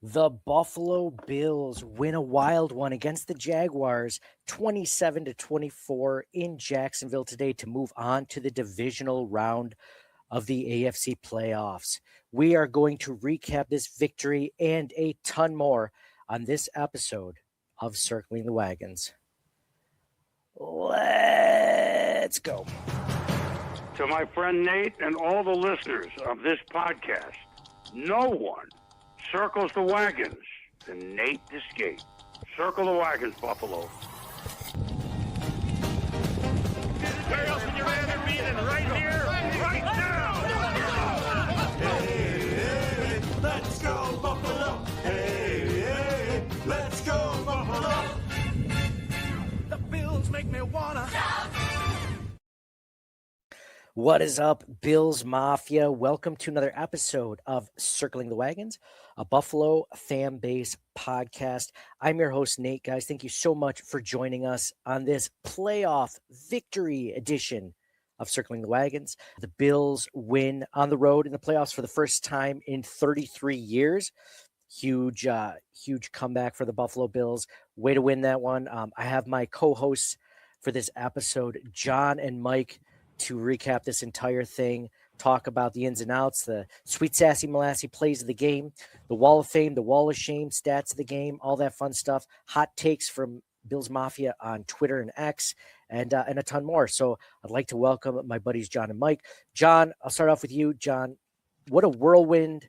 The Buffalo Bills win a wild one against the Jaguars 27-24 in Jacksonville today to move on to the divisional round of the AFC playoffs. We are going to recap this victory and a ton more on this episode of Circling the Wagons. Let's go. To my friend Nate and all the listeners of this podcast, no one circles the wagons than Nate Discate. Circle the wagons, Buffalo. Where else would you rather be than right here, right now? Hey, hey, let's go Buffalo. Hey, hey, let's go Buffalo. The Bills make me wanna. What is up, Bills Mafia? Welcome to another episode of Circling the Wagons, a Buffalo fan base podcast. I'm your host, Nate. Guys, thank you so much for joining us on this playoff victory edition of Circling the Wagons. The Bills win on the road in the playoffs for the first time in 33 years. Huge comeback for the Buffalo Bills. Way to win that one. I have my co-hosts for this episode, John and Mike, to recap this entire thing, talk about the ins and outs, the sweet, sassy, Molassy plays of the game, the wall of fame, the wall of shame, stats of the game, all that fun stuff, hot takes from Bills Mafia on Twitter and X, and a ton more. So I'd like to welcome my buddies John and Mike. John, I'll start off with you. John, what a whirlwind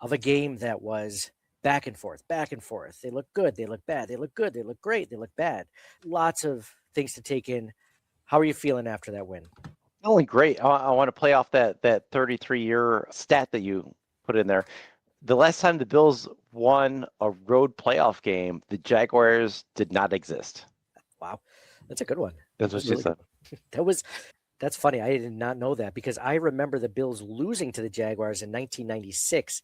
of a game that was. Back and forth, back and forth. They look good, they look bad, they look good, they look great, they look bad. Lots of things to take in. How are you feeling after that win? Only great. I want to play off that 33-year stat that you put in there. The last time the Bills won a road playoff game, the Jaguars did not exist. Wow, that's a good one. That's what you said. That's funny. I did not know that because I remember the Bills losing to the Jaguars in 1996.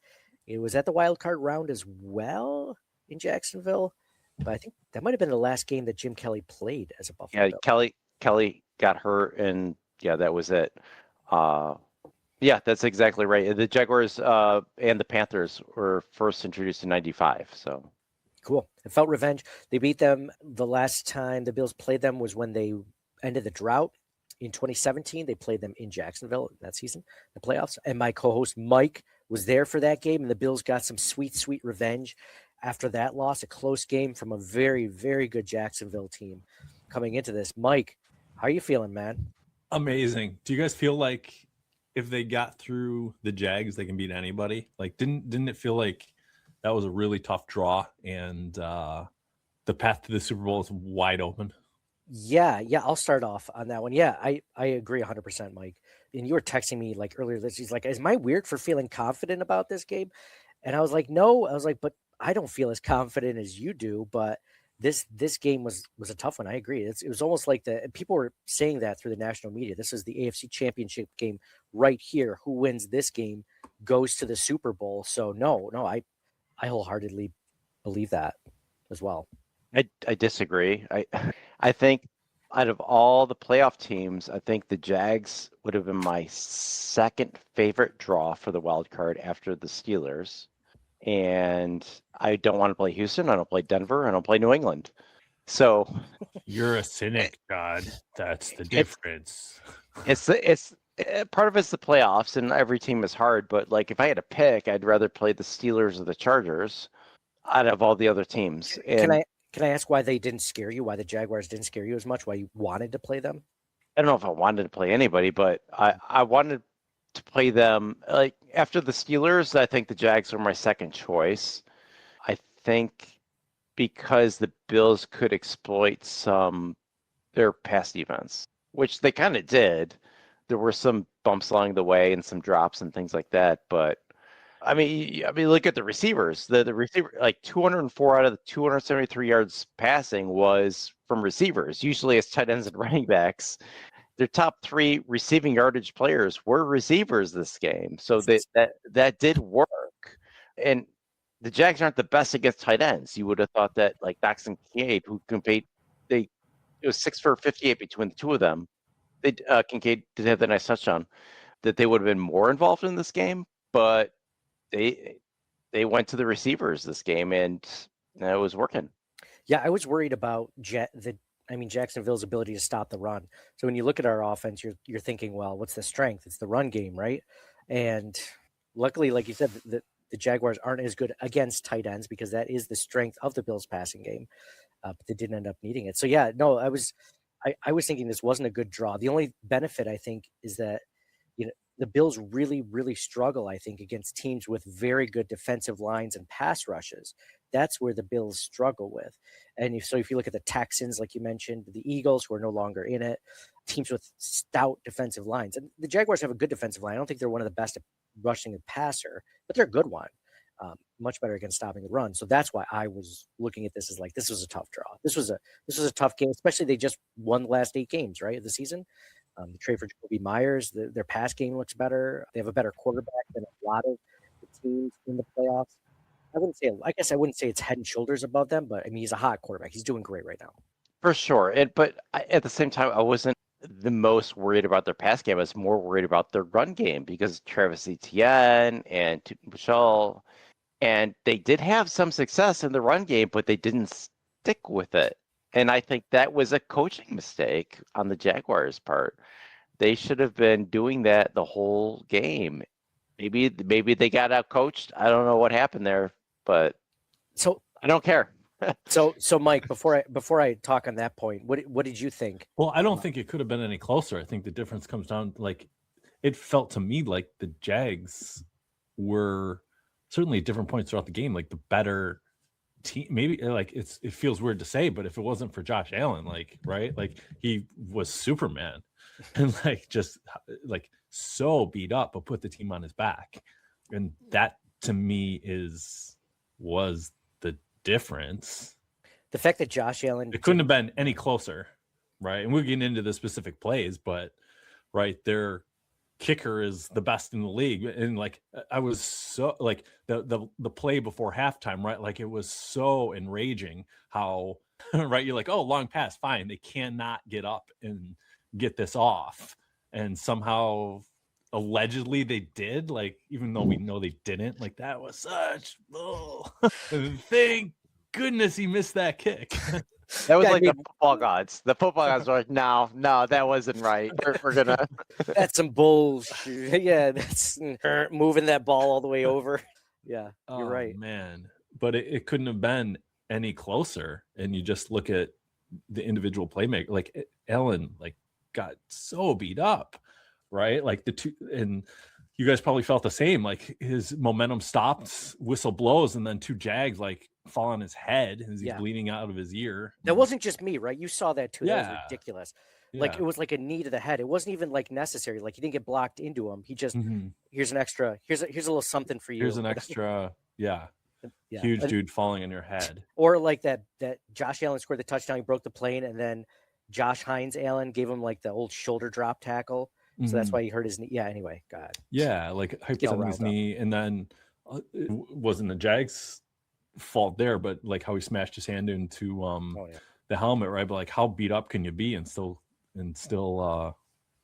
It was at the wild card round as well in Jacksonville, but I think that might have been the last game that Jim Kelly played as a Buffalo Bill. Kelly got hurt, and yeah, that was it. Yeah, that's exactly right. The Jaguars and the Panthers were first introduced in '95. So cool. It felt revenge. They beat them the last time the Bills played them was when they ended the drought in 2017. They played them in Jacksonville that season, the playoffs. And my co-host Mike was there for that game, and the Bills got some sweet, sweet revenge after that loss. A close game from a very, very good Jacksonville team coming into this. Mike, how are you feeling, man? Amazing. Do you guys feel like if they got through the Jags, they can beat anybody? Like, didn't it feel like that was a really tough draw, and the path to the Super Bowl is wide open? Yeah, I'll start off on that one. Yeah, I agree 100%, Mike. And you were texting me like earlier this. He's like, "Is my weird for feeling confident about this game?" And I was like, "No." I was like, "But I don't feel as confident as you do." But this game was a tough one. I agree. It was almost like people were saying that through the national media. This is the AFC Championship game right here. Who wins this game goes to the Super Bowl. So no, I wholeheartedly believe that as well. I disagree. I think out of all the playoff teams, I think the Jags would have been my second favorite draw for the wild card after the Steelers. And I don't want to play Houston. I don't play Denver. I don't play New England. So you're a cynic, God. That's the difference. It's part of it's the playoffs, and every team is hard. But like, if I had to pick, I'd rather play the Steelers or the Chargers out of all the other teams. And Can I ask why they didn't scare you? Why the Jaguars didn't scare you as much? Why you wanted to play them? I don't know if I wanted to play anybody, but I wanted to play them. Like, after the Steelers, I think the Jags were my second choice. I think because the Bills could exploit their pass defense, which they kind of did. There were some bumps along the way and some drops and things like that, but I mean, look at the receivers. The receiver, like 204 out of the 273 yards passing was from receivers. Usually it's tight ends and running backs. Their top three receiving yardage players were receivers this game. So that did work. And the Jags aren't the best against tight ends. You would have thought that, like Dax and Kincaid, who compete, it was 6 for 58 between the two of them. Kincaid did have that nice touchdown, that they would have been more involved in this game, but they they went to the receivers this game, and it was working. Yeah, I was worried about Jacksonville's ability to stop the run. So when you look at our offense, you're thinking, well, what's the strength? It's the run game, right? And luckily, like you said, the Jaguars aren't as good against tight ends because that is the strength of the Bills' passing game. But they didn't end up needing it. So yeah, no, I was thinking this wasn't a good draw. The only benefit I think is that the Bills really, really struggle, I think, against teams with very good defensive lines and pass rushes. That's where the Bills struggle with. And if you look at the Texans, like you mentioned, the Eagles, who are no longer in it, teams with stout defensive lines. And the Jaguars have a good defensive line. I don't think they're one of the best at rushing the passer, but they're a good one. Much better against stopping the run. So that's why I was looking at this as like, this was a tough draw. This was a tough game, especially they just won the last 8 games, right, of the season. The trade for Jacoby Myers, their pass game looks better. They have a better quarterback than a lot of the teams in the playoffs. I wouldn't say it's head and shoulders above them, but I mean, he's a hot quarterback. He's doing great right now. For sure. But at the same time, I wasn't the most worried about their pass game. I was more worried about their run game because Travis Etienne and Michelle, and they did have some success in the run game, but they didn't stick with it. And I think that was a coaching mistake on the Jaguars' part. They should have been doing that the whole game. Maybe they got out coached. I don't know what happened there, but I don't care. So Mike, before I talk on that point, what did you think? Well, I don't think it could have been any closer. I think the difference comes down like it felt to me like the Jags were certainly at different points throughout the game, like the better team. Maybe like it feels weird to say, but if it wasn't for Josh Allen, like right, like he was Superman, and like just like so beat up, but put the team on his back, and that to me was the difference. The fact that Josh Allen, it couldn't have been any closer, right? And we'll get into the specific plays, but right, their kicker is the best in the league. And like I was so like the play before halftime, right? Like it was so enraging how right, you're like, oh, long pass, fine. They cannot get up and get this off. And somehow allegedly they did, like, even though we know they didn't, like that was such thank goodness he missed that kick. That was the football gods. The football gods were like, no, that wasn't right. We're gonna. That's some bullshit. Yeah, that's moving that ball all the way over. Yeah, you're right, man. But it couldn't have been any closer. And you just look at the individual playmaker, like Allen, like got so beat up, right? Like the two, and you guys probably felt the same. Like his momentum stopped, whistle blows, and then 2 Jags like fall on his head as he's bleeding out of his ear. That wasn't just me, right? You saw that too. Yeah. That was ridiculous. Like it was like a knee to the head. It wasn't even like necessary. Like he didn't get blocked into him. He just here's a little something for you. Here's an extra, huge dude falling on your head. Or like that Josh Allen scored the touchdown. He broke the plane, and then Josh Hines Allen gave him like the old shoulder drop tackle. So that's why he hurt his knee. Yeah. Anyway, God. Yeah, like hyped on his knee, and then it wasn't the Jags' fault there, but like how he smashed his hand into the helmet, right? But like how beat up can you be and still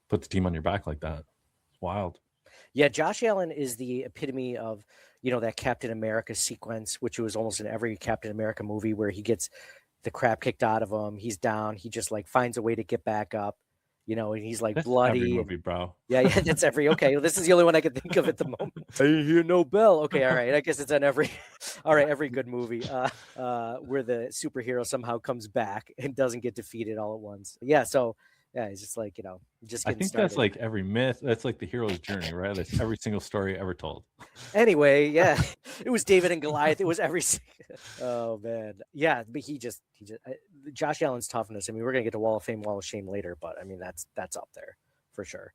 put the team on your back like that? It's wild. Yeah, Josh Allen is the epitome of that Captain America sequence, which was almost in every Captain America movie where he gets the crap kicked out of him. He's down. He just like finds a way to get back up. And he's like that's bloody. Every movie, bro. Yeah, that's every. Okay, well, this is the only one I can think of at the moment. I hear no bell. Okay, all right. I guess it's on every. All right, every good movie where the superhero somehow comes back and doesn't get defeated all at once. Yeah, so it's just like just. I think started. That's like every myth. That's like the hero's journey, right? That's every single story ever told. Anyway, yeah, it was David and Goliath. It was every. Oh man, yeah, but he just Josh Allen's toughness. I mean, we're gonna get to Wall of Fame, Wall of Shame later, but I mean that's up there for sure.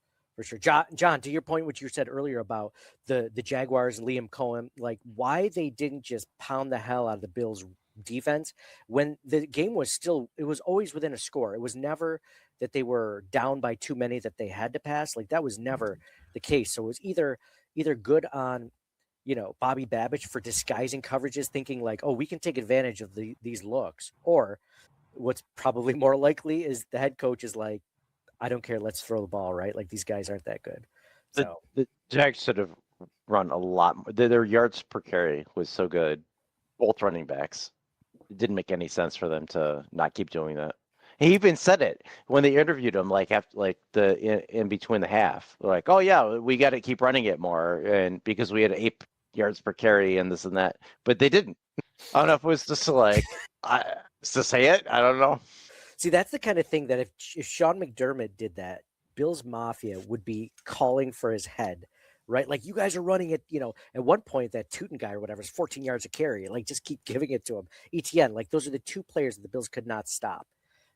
John, to your point, which you said earlier about the Jaguars and Liam Cohen, like why they didn't just pound the hell out of the Bills defense when the game was still, it was always within a score. It was never that they were down by too many that they had to pass. Like that was never the case. So it was either good on Bobby Babbage for disguising coverages, thinking like, oh, we can take advantage of these looks. Or what's probably more likely is the head coach is like, I don't care. Let's throw the ball, right? Like these guys aren't that good. So the Jags should have run a lot more. Their yards per carry was so good. Both running backs. It didn't make any sense for them to not keep doing that. He even said it when they interviewed him, like after, like in between the half. They're like, "Oh yeah, we got to keep running it more," and because we had 8 yards per carry and this and that, but they didn't. I don't know if it was just like to say it. I don't know. See, that's the kind of thing that if Sean McDermott did that, Bills Mafia would be calling for his head, right? Like, you guys are running it, at one point that Tootin guy or whatever is 14 yards a carry. Like, just keep giving it to him. ETN, like, those are the two players that the Bills could not stop,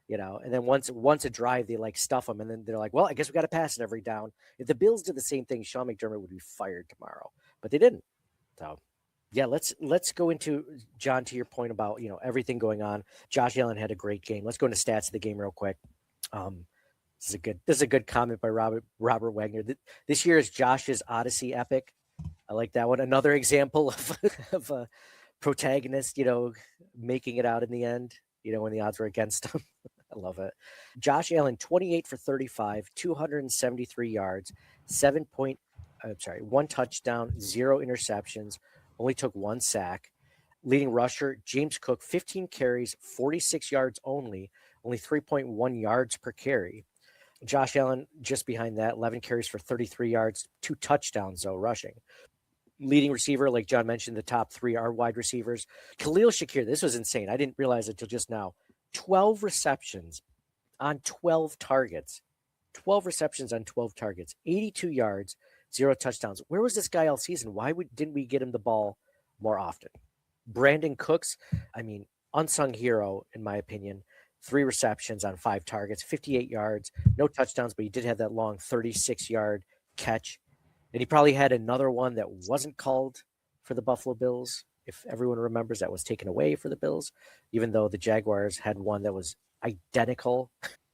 and then once a drive, they like stuff them, and then they're like, well, I guess we got to pass it every down. If the Bills did the same thing, Sean McDermott would be fired tomorrow, but they didn't. So yeah, let's go into, John, to your point about everything going on. Josh Allen had a great game. Let's go into stats of the game real quick. This is a good comment by Robert Wagner. This year is Josh's Odyssey epic. I like that one. Another example of a protagonist, making it out in the end, when the odds were against him. I love it. Josh Allen, 28 for 35, 273 yards, 1 touchdown, 0 interceptions, only took 1 sack. Leading rusher, James Cook, 15 carries, 46 yards only 3.1 yards per carry. Josh Allen just behind that, 11 carries for 33 yards, 2 touchdowns, though, rushing. Leading receiver, like John mentioned, the top 3 are wide receivers. Khalil Shakir, this was insane. I didn't realize it until just now. 12 receptions on 12 targets. 12 receptions on 12 targets, 82 yards, 0 touchdowns. Where was this guy all season? Why didn't we get him the ball more often? Brandon Cooks, unsung hero, in my opinion. 3 receptions on 5 targets, 58 yards, no touchdowns, but he did have that long 36-yard catch. And he probably had another one that wasn't called for the Buffalo Bills, if everyone remembers, that was taken away for the Bills, even though the Jaguars had one that was identical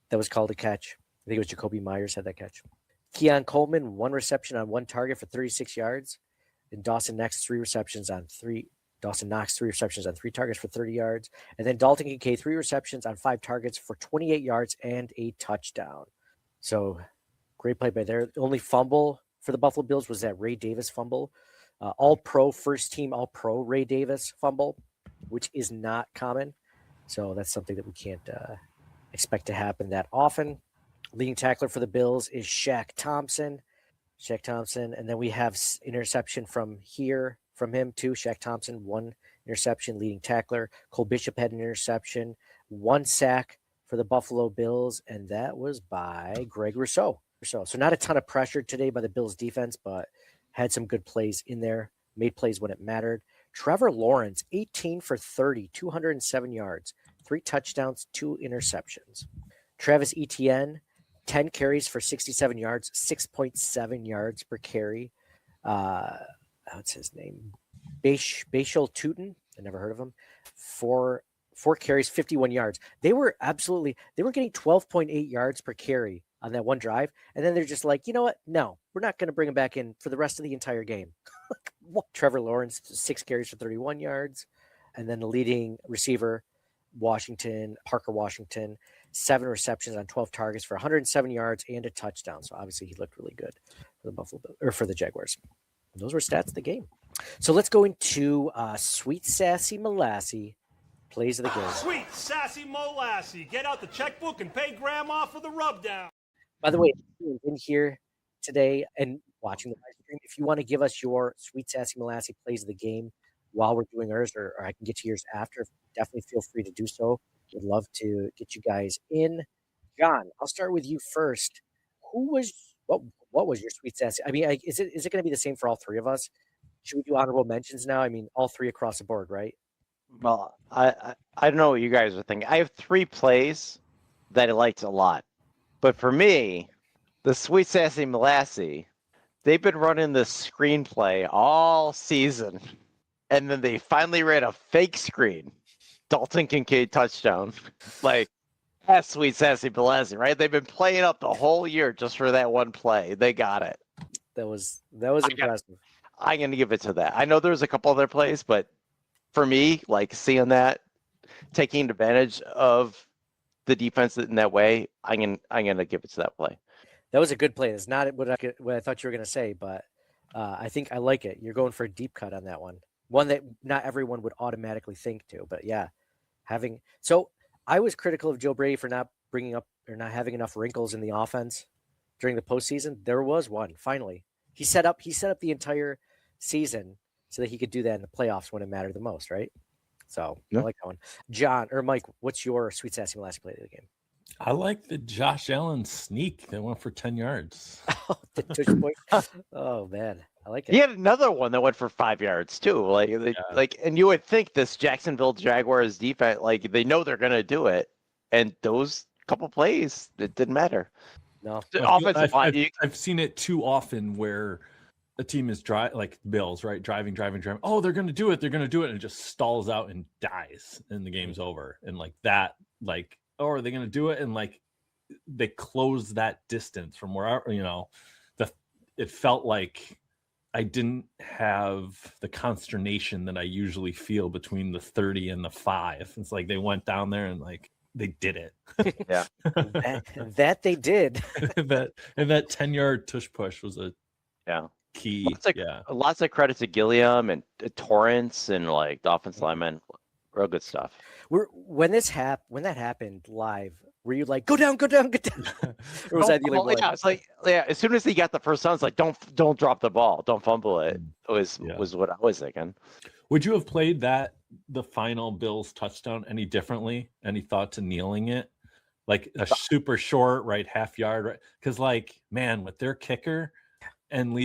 that was called a catch. I think it was Jacoby Myers had that catch. Keon Coleman, 1 reception on 1 target for 36 yards. And Dawson Knox, 3 receptions on 3 targets for 30 yards. And then Dalton Kincaid, 3 receptions on 5 targets for 28 yards and a touchdown. So great play by there. The only fumble for the Buffalo Bills was that Ray Davis fumble. First team All-Pro Ray Davis fumble, which is not common. So that's something that we can't expect to happen that often. Leading tackler for the Bills is Shaq Thompson. And then we have interception from him too. Shaq Thompson, 1 interception, leading tackler. Cole Bishop had an interception, 1 sack for the Buffalo Bills, and that was by Greg Rousseau. So not a ton of pressure today by the Bills defense, but had some good plays in there, made plays when it mattered. Trevor Lawrence, 18 for 30, 207 yards, 3 touchdowns, 2 interceptions. Travis Etienne, 10 carries for 67 yards, 6.7 yards per carry. What's his name? Bashal Tootin. I never heard of him. 4 carries, 51 yards. They were getting 12.8 yards per carry on that one drive. And then they're just like, you know what? No, we're not going to bring him back in for the rest of the entire game. Trevor Lawrence, 6 carries for 31 yards. And then the leading receiver, Parker Washington, 7 receptions on 12 targets for 107 yards and a touchdown. So obviously he looked really good for the Jaguars. Those were stats of the game. So let's go into Sweet Sassy Molassy plays of the game. Sweet Sassy Molassy. Get out the checkbook and pay Grandma for the rubdown. By the way, if you're in here today and watching the live stream, if you want to give us your Sweet Sassy Molassy plays of the game while we're doing ours, or I can get to yours after, definitely feel free to do so. Would love to get you guys in. John, I'll start with you first. What was your Sweet Sassy? Is it going to be the same for all 3 of us? Should we do honorable mentions now? All 3 across the board, right? Well, I don't know what you guys are thinking. I have 3 plays that I liked a lot. But for me, the Sweet Sassy Molassy, they've been running this screenplay all season. And then they finally ran a fake screen. Dalton Kincaid touchdown. That's Sweet Sassy Molassy, right? They've been playing up the whole year just for that one play. They got it. That was impressive. I'm going to give it to that. I know there's a couple other plays, but for me, seeing that, taking advantage of the defense in that way, I'm going to give it to that play. That was a good play. It's not what I thought you were going to say, but I think I like it. You're going for a deep cut on that one that not everyone would automatically think to. But yeah, so I was critical of Joe Brady for not bringing up or not having enough wrinkles in the offense during the postseason. There was one finally. He set up the entire season so that he could do that in the playoffs when it mattered the most, right? So I like that one. John or Mike, what's your sweet sassy Molassy play of the game? I like the Josh Allen sneak that went for 10 yards. Oh, the touch point. Oh man, I like it. He had another one that went for 5 yards too. And you would think this Jacksonville Jaguars defense, like they know they're gonna do it, and those couple plays, it didn't matter. No, Offensive line. I've seen it too often where a team is like Bills, right? Driving. Oh, they're gonna do it. They're gonna do it, and it just stalls out and dies, and the game's over. And like that, like, oh, are they gonna do it? And like they close that distance from where it felt like I didn't have the consternation that I usually feel between the 30 and the 5. It's like they went down there and like they did it. Yeah, that they did. that 10-yard tush push was a key. Lots of credit to Gilliam and Torrance and like the offensive linemen. Real good stuff. When that happened live, were you like, go down? Or was that it's like, as soon as he got the first down, it's like, don't drop the ball, don't fumble it. Was what I was thinking. Would you have played the final Bills touchdown any differently? Any thought to kneeling it? Like a super short, right, half yard, right? Because like, man, with their kicker and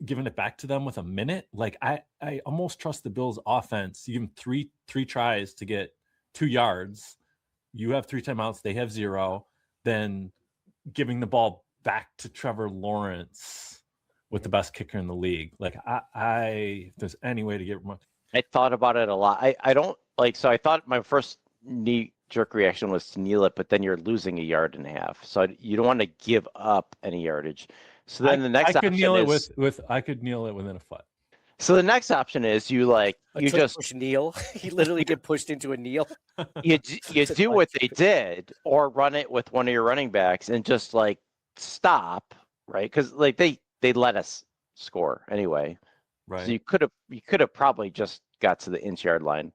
giving it back to them with a minute, like I almost trust the Bills offense. You give them three tries to get 2 yards. You have 3 timeouts, they have 0. Then giving the ball back to Trevor Lawrence with the best kicker in the league. Like if there's any way to get much. I thought about it a lot. I don't like, so I thought my first knee jerk reaction was to kneel it, but then you're losing 1.5 yards. So you don't want to give up any yardage. So then the next option is I could kneel it within a foot. So the next option is you just push kneel. He literally get pushed into a kneel. You do what they did, or run it with one of your running backs and just like stop, right? Because like they let us score anyway, right? So you could have probably just got to the inch-yard line.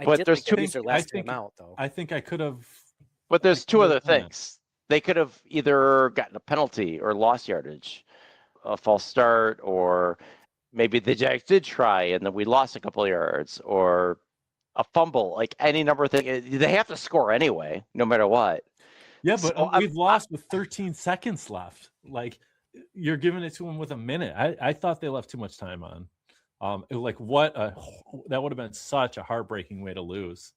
But there's two. I think I could have. But there's two other things. They could have either gotten a penalty or lost yardage, a false start, or maybe the Jags did try and then we lost a couple of yards, or a fumble, like any number of things. They have to score anyway, no matter what. Yeah, but we've lost with 13 seconds left. Like you're giving it to them with a minute. I thought they left too much time on. That would have been such a heartbreaking way to lose.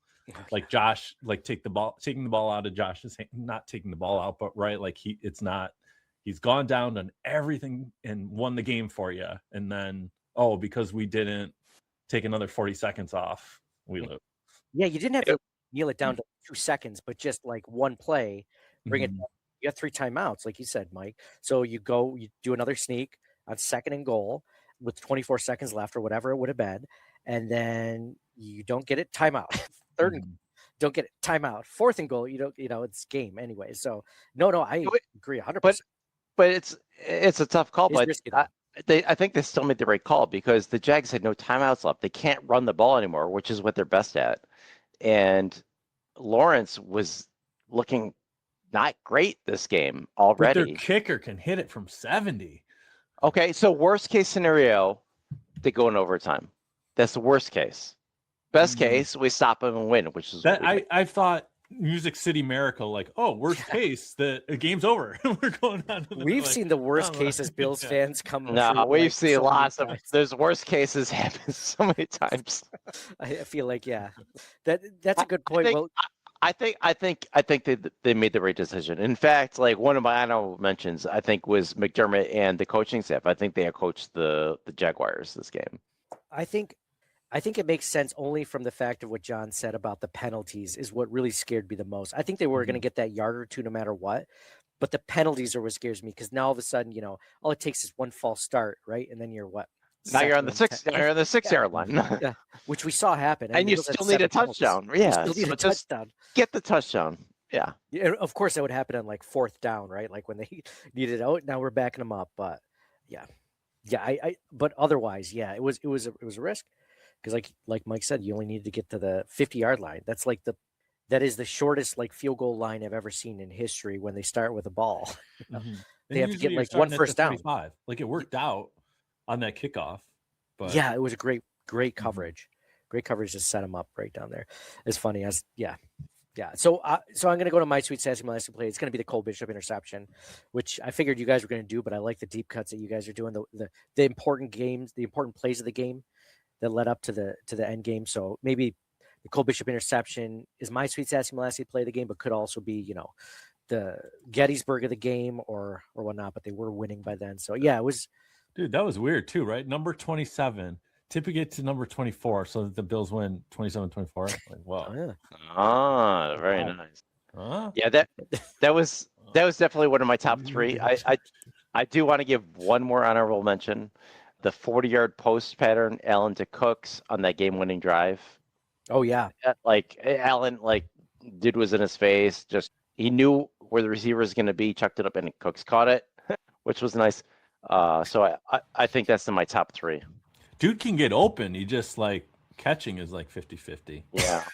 Like Josh, like taking the ball out of Josh's hand, not taking the ball out, but right, like he's gone down, done everything and won the game for you. And then, because we didn't take another 40 seconds off, we lose. Yeah, you didn't have to kneel it down to 2 seconds, but just like one play, bring it down. You got 3 timeouts, like you said, Mike. So you do another sneak on 2nd and goal with 24 seconds left or whatever it would have been. And then you don't get it, timeout. 3rd and don't get it, timeout. 4th and goal, it's game anyway. So no, I agree 100%. But it's a tough call. But I think they still made the right call because the Jags had no timeouts left. They can't run the ball anymore, which is what they're best at. And Lawrence was looking not great this game already. But their kicker can hit it from 70. Okay, so worst case scenario, they go in overtime. That's the worst case. Best case, we stop them and win, which is that I thought Music City Miracle, like, worst case, the game's over. We're going on to We've seen the worst cases Bills fans come. No, we've seen lots of those worst cases happen so many times. I feel like that's a good point. I think they made the right decision. In fact, like one of my honorable mentions, I think was McDermott and the coaching staff. I think they had coached the Jaguars this game. I think it makes sense only from the fact of what John said about the penalties is what really scared me the most. I think they were going to get that yard or two no matter what, but the penalties are what scares me because now all of a sudden, all it takes is one false start, right? And then you're what? Now you're on the 6-yard line. Yeah, which we saw happen. And you still need a touchdown. Yeah. You still need a touchdown. Get the touchdown. Yeah. Of course, that would happen on like 4th down, right? Like when they needed out. Now we're backing them up. But yeah. Yeah, but otherwise, yeah, it was a risk because like Mike said, you only needed to get to the 50-yard line. That is the shortest like field goal line I've ever seen in history when they start with a ball. Mm-hmm. They And have to usually get you're like one starting at first the down. 25. Like it worked out on that kickoff, but Yeah, it was a great Mhm. coverage. Great coverage to set him up right down there. It's funny as yeah. So I'm going to go to my sweet Sassy Molassy play. It's going to be the Cole Bishop interception, which I figured you guys were going to do, but I like the deep cuts that you guys are doing, the important games, the important plays of the game that led up to the end game. So maybe the Cole Bishop interception is my sweet Sassy Molassy play of the game, but could also be, the Gettysburg of the game or whatnot, but they were winning by then. So yeah, it was. Dude, that was weird too, right? Number 27, tipping it to number 24 so that the Bills win 27-24. Like, wow. Oh, yeah. Ah, very Wow. nice. Huh? Yeah, that was definitely one of my top three. I do want to give one more honorable mention. The 40-yard post pattern, Allen to Cooks on that game-winning drive. Oh yeah. Like Allen, like dude was in his face. Just he knew where the receiver was going to be, chucked it up, and Cooks caught it, which was nice. So I think that's in my top three. Dude can get open. He just like catching is like 50-50. Yeah,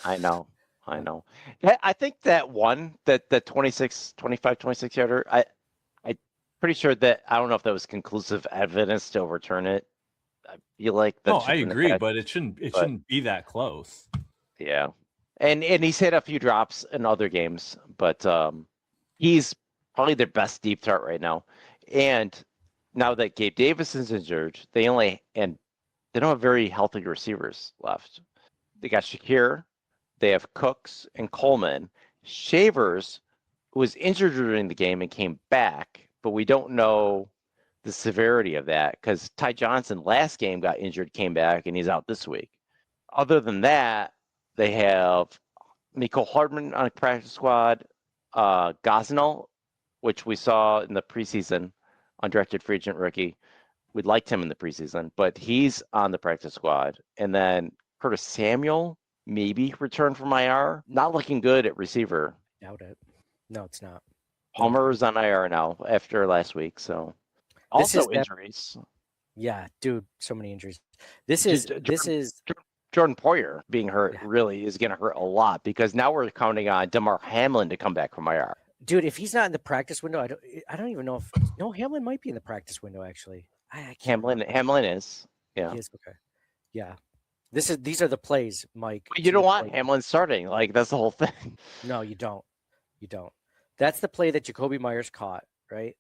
I know. I think that one, that 26 yarder, I pretty sure that, I don't know if that was conclusive evidence to overturn it. I feel like that. No, should I have been a agree, catch, but it shouldn't be that close. yeah. And he's hit a few drops in other games, but he's probably their best deep threat right now. And now that Gabe Davis is injured, they don't have very healthy receivers left. They got Shakir, they have Cooks and Coleman. Shavers was injured during the game and came back, but we don't know the severity of that because Ty Johnson last game got injured, came back, and he's out this week. Other than that, they have Miko Hardman on a practice squad, Gosnell, which we saw in the preseason, undrafted free agent rookie. We liked him in the preseason, but he's on the practice squad. And then Curtis Samuel, maybe returned from IR. Not looking good at receiver. Doubt it. No, it's not. Palmer's on IR now after last week. So This also is injuries. Yeah, dude, so many injuries. This is Jordan Poyer being hurt Yeah. really is going to hurt a lot because now we're counting on DeMar Hamlin to come back from IR. dude. If he's not in the practice window, I don't even know if Hamlin might be in the practice window actually. I can't remember. Hamlin is. Yeah. He is, okay. Yeah. These are the plays, Mike. But to you don't your want point. Hamlin starting. Like, that's the whole thing. No, you don't. You don't. That's the play that Jacoby Myers caught, right?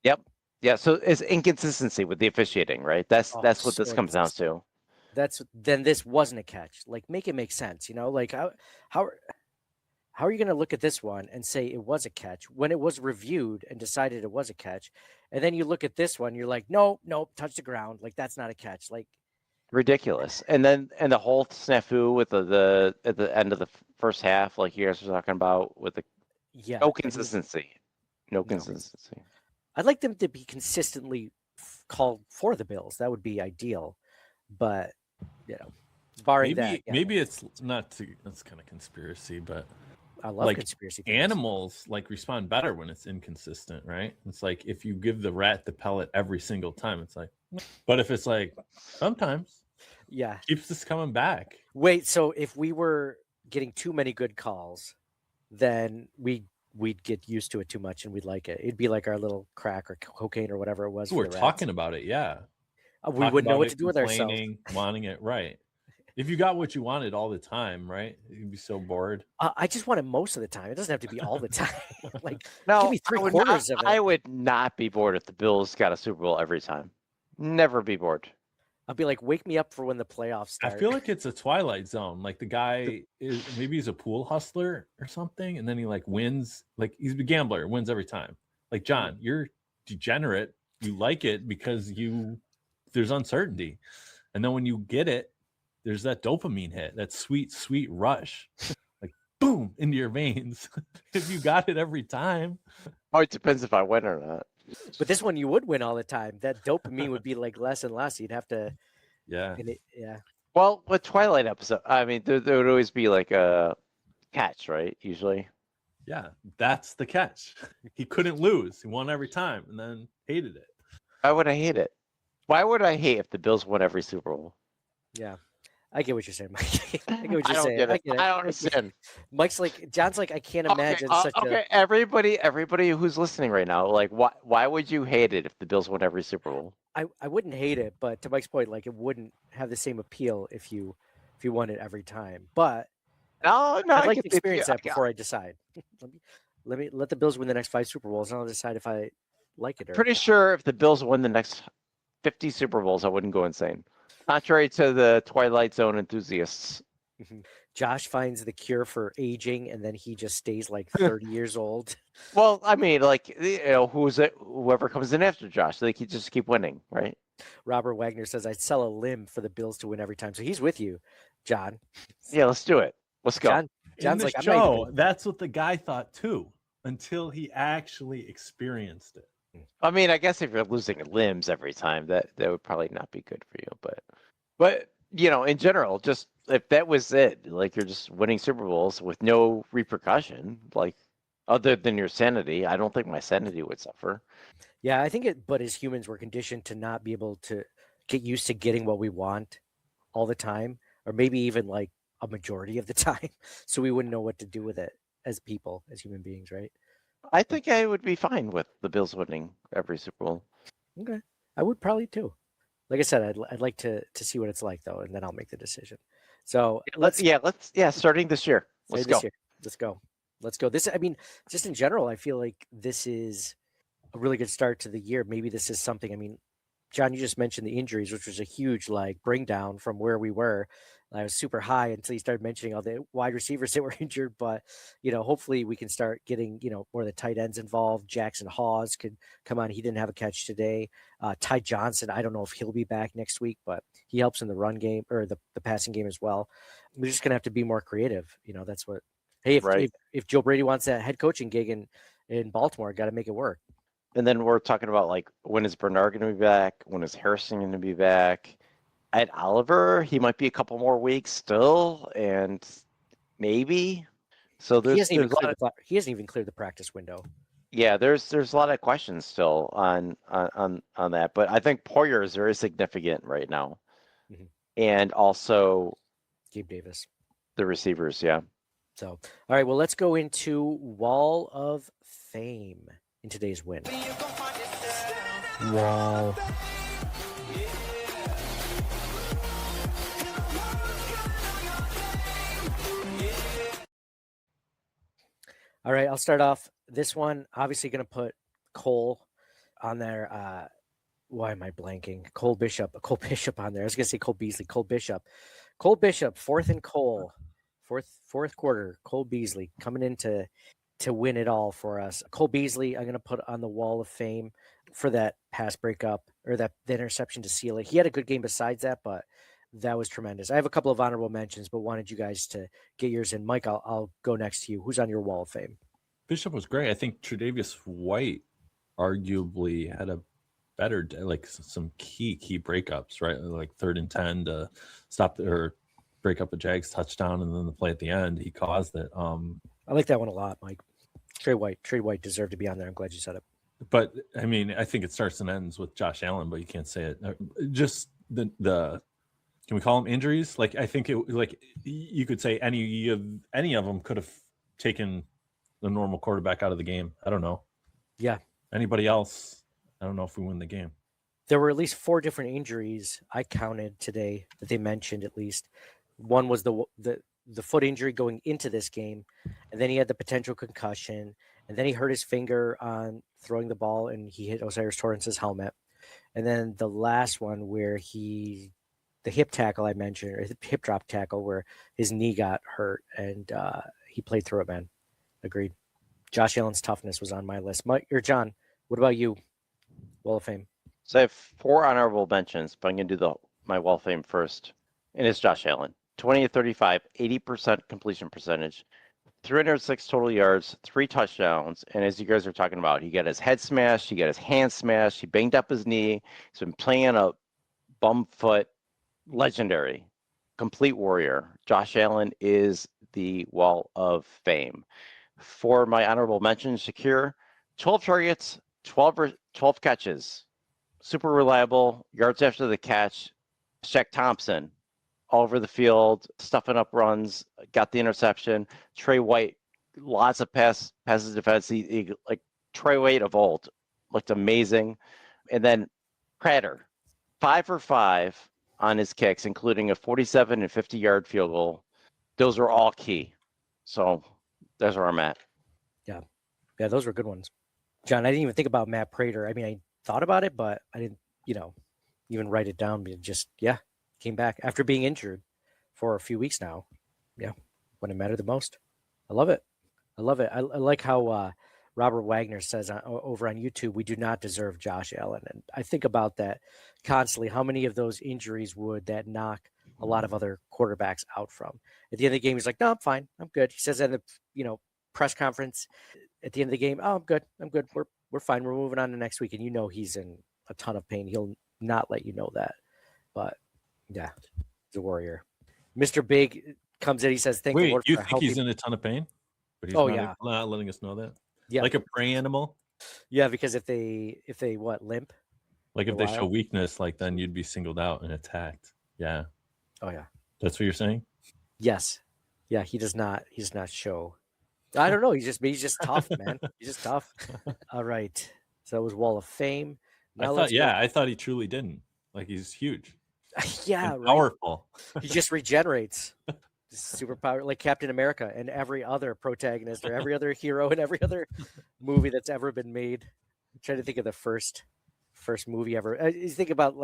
Yep. Yeah. So it's inconsistency with the officiating, right? That's Oh, what this so comes down to. Then this wasn't a catch. Like, make it make sense, Like how are you going to look at this one and say it was a catch when it was reviewed and decided it was a catch, and then you look at this one, you're like, nope, touch the ground, like that's not a catch, like Ridiculous. And the whole snafu with the at the end of the first half, like you guys were talking about, with the yeah, no consistency. No No. consistency. I'd like them to be consistently called for the Bills. That would be ideal, but barring that, yeah, Maybe it's not to, that's kind of conspiracy, but I love like conspiracy theories. animals like respond better when it's inconsistent, right? It's like if you give the rat the pellet every single time, it's like, but if it's like sometimes, Yeah. keeps this coming back. Wait, so if we were getting too many good calls, then we'd get used to it too much and we'd like it. It'd be like our little crack or cocaine or whatever it was. We're for the Rats. talking about it, yeah. We Talking wouldn't know about what it, to do with ourselves. complaining, wanting it, right? If you got what you wanted all the time, right? You'd be so bored. I just want it most of the time. It doesn't have to be all the time. Like, No, give me three-quarters of it. I would not be bored if the Bills got a Super Bowl every time. Never be bored. I'll be like, wake me up for when the playoffs start. I feel like it's a Twilight Zone. Like the guy is maybe he's a pool hustler or something, and then he like wins. Like he's a gambler, wins every time. Like John, you're degenerate. You like it because there's uncertainty, and then when you get it, there's that dopamine hit, that sweet, sweet rush, like boom into your veins. If you got it every time. Oh, it depends if I win or not. But this one you would win all the time. That dopamine would be like less and less. You'd have to. Yeah. Yeah. Well, with Twilight episode, I mean, there would always be like a catch, right? Usually. Yeah, that's the catch. He couldn't lose. He won every time and then hated it. Why would I hate it? Why would I hate if the Bills won every Super Bowl? Yeah. I get what you're saying, Mike. I get what I you're don't saying. get I it. get it. I don't understand. Mike's like, John's like, I can't imagine such a. Okay. Everybody who's listening right now, like, why would you hate it if the Bills won every Super Bowl? I wouldn't hate it, but to Mike's point, like it wouldn't have the same appeal if you won it every time. But No, I'd I like to get the experience that appeal. before I decide. Let the Bills win the next 5 Super Bowls, and I'll decide if I like it or. Pretty sure if the Bills win the next 50 Super Bowls, I wouldn't go insane. Contrary to the Twilight Zone enthusiasts. Josh finds the cure for aging, and then he just stays like 30 years old. Well, I mean, like, whoever comes in after Josh, they can just keep winning, right? Robert Wagner says, I'd sell a limb for the Bills to win every time. So he's with you, John. Yeah, let's do it. Let's go. John's like, Joe, that's what the guy thought too, until he actually experienced it. I mean, I guess if you're losing limbs every time, that would probably not be good for you. But in general, just if that was it, like you're just winning Super Bowls with no repercussion, like other than your sanity, I don't think my sanity would suffer. Yeah, I think but as humans, we're conditioned to not be able to get used to getting what we want all the time, or maybe even like a majority of the time. So we wouldn't know what to do with it as people, as human beings, right? I think I would be fine with the Bills winning every Super Bowl. Okay, I would probably too. Like I said, I'd like to see what it's like though, and then I'll make the decision. So let's starting this year. Let's go. Let's go. This, I mean, just in general, I feel like this is a really good start to the year. Maybe this is something. I mean, John, you just mentioned the injuries, which was a huge like bring down from where we were. I was super high until you started mentioning all the wide receivers that were injured. But hopefully we can start getting more of the tight ends involved. Jackson Hawes could come on. He didn't have a catch today. Ty Johnson, I don't know if he'll be back next week, but he helps in the run game or the passing game as well. We're just gonna have to be more creative. That's what. Hey, if Joe Brady wants that head coaching gig in Baltimore, got to make it work. And then we're talking about like, when is Bernard going to be back? When is Harrison going to be back? At Oliver, he might be a couple more weeks still, and maybe. So he hasn't even cleared the practice window. Yeah, there's a lot of questions still on that, but I think Poyer is very significant right now, and also Gabe Davis, the receivers. Yeah. So, all right, well, let's go into Wall of Fame in today's win. Wow. All right, I'll start off this one. Obviously, going to put Cole on there. Why am I blanking? Cole Bishop on there. I was going to say Cole Beasley. Cole Bishop, 4th and Cole, fourth quarter. Cole Beasley coming in to win it all for us. Cole Beasley, I'm going to put on the Wall of Fame for that pass breakup or the interception to seal it. He had a good game besides that, but that was tremendous. I have a couple of honorable mentions, but wanted you guys to get yours in. Mike, I'll go next to you. Who's on your Wall of Fame? Bishop was great. I think Tre'Davious White arguably had a better day, like some key breakups, right? Like 3rd and 10 to stop or break up a Jags touchdown, and then the play at the end, he caused it. I like that one a lot, Mike. Trey White deserved to be on there. I'm glad you said it. But I mean, I think it starts and ends with Josh Allen, but you can't say it. Just the can we call them injuries? Like, I think you could say any of them could have taken the normal quarterback out of the game. I don't know. Yeah. Anybody else? I don't know if we win the game. There were at least 4 different injuries I counted today that they mentioned. At least one was the foot injury going into this game, and then he had the potential concussion, and then he hurt his finger on throwing the ball, and he hit Osiris Torrance's helmet. And then the last one where the hip tackle I mentioned, or hip drop tackle, where his knee got hurt, and he played through it, man. Agreed. Josh Allen's toughness was on my list. Mike or John, what about you? Wall of Fame. So I have 4 honorable mentions, but I'm going to do my Wall of Fame first. And it's Josh Allen. 20 of 35, 80% completion percentage, 306 total yards, 3 touchdowns. And as you guys are talking about, he got his head smashed, he got his hand smashed, he banged up his knee. He's been playing a bum foot. Legendary, complete warrior. Josh Allen is the Wall of Fame. For my honorable mention, Shakir, 12 targets, 12 catches. super reliable, yards after the catch. Shaq Thompson, all over the field, stuffing up runs, got the interception. Trey White, lots of passes defense. He like Trey White of old, looked amazing. And then Prater, 5 for 5 on his kicks, including a 47 and 50-yard field goal. Those are all key. So that's where I'm at. Yeah, those were good ones. John, I didn't even think about Matt Prater. I mean, I thought about it, but I didn't, even write it down. It just, came back after being injured for a few weeks now. Yeah, when it mattered the most. I love it. I like how Robert Wagner says over on YouTube, we do not deserve Josh Allen. And I think about that constantly. How many of those injuries would that knock a lot of other quarterbacks out from? At the end of the game, he's like, no, I'm fine. I'm good. He says that in the, press conference at the end of the game, oh, I'm good. We're fine. We're moving on to next week. And he's in a ton of pain. He'll not let you know that. But yeah, he's a warrior. Mr. Big comes in. He says, thank the Lord you for think helping. he's in a ton of pain? But he's not letting us know that. Yeah. Like a prey animal? Yeah, because if they limp? Like if they show weakness, like then you'd be singled out and attacked. Yeah. Oh yeah. That's what you're saying? Yes. Yeah, he does not show. I don't know. He's just tough, man. He's just tough. All right. So that was Wall of Fame. Now I thought he truly didn't. Like he's huge. Yeah, and powerful. He just regenerates. Superpower, like Captain America and every other protagonist or every other hero in every other movie that's ever been made. I'm trying to think of the first movie ever. Just thinking about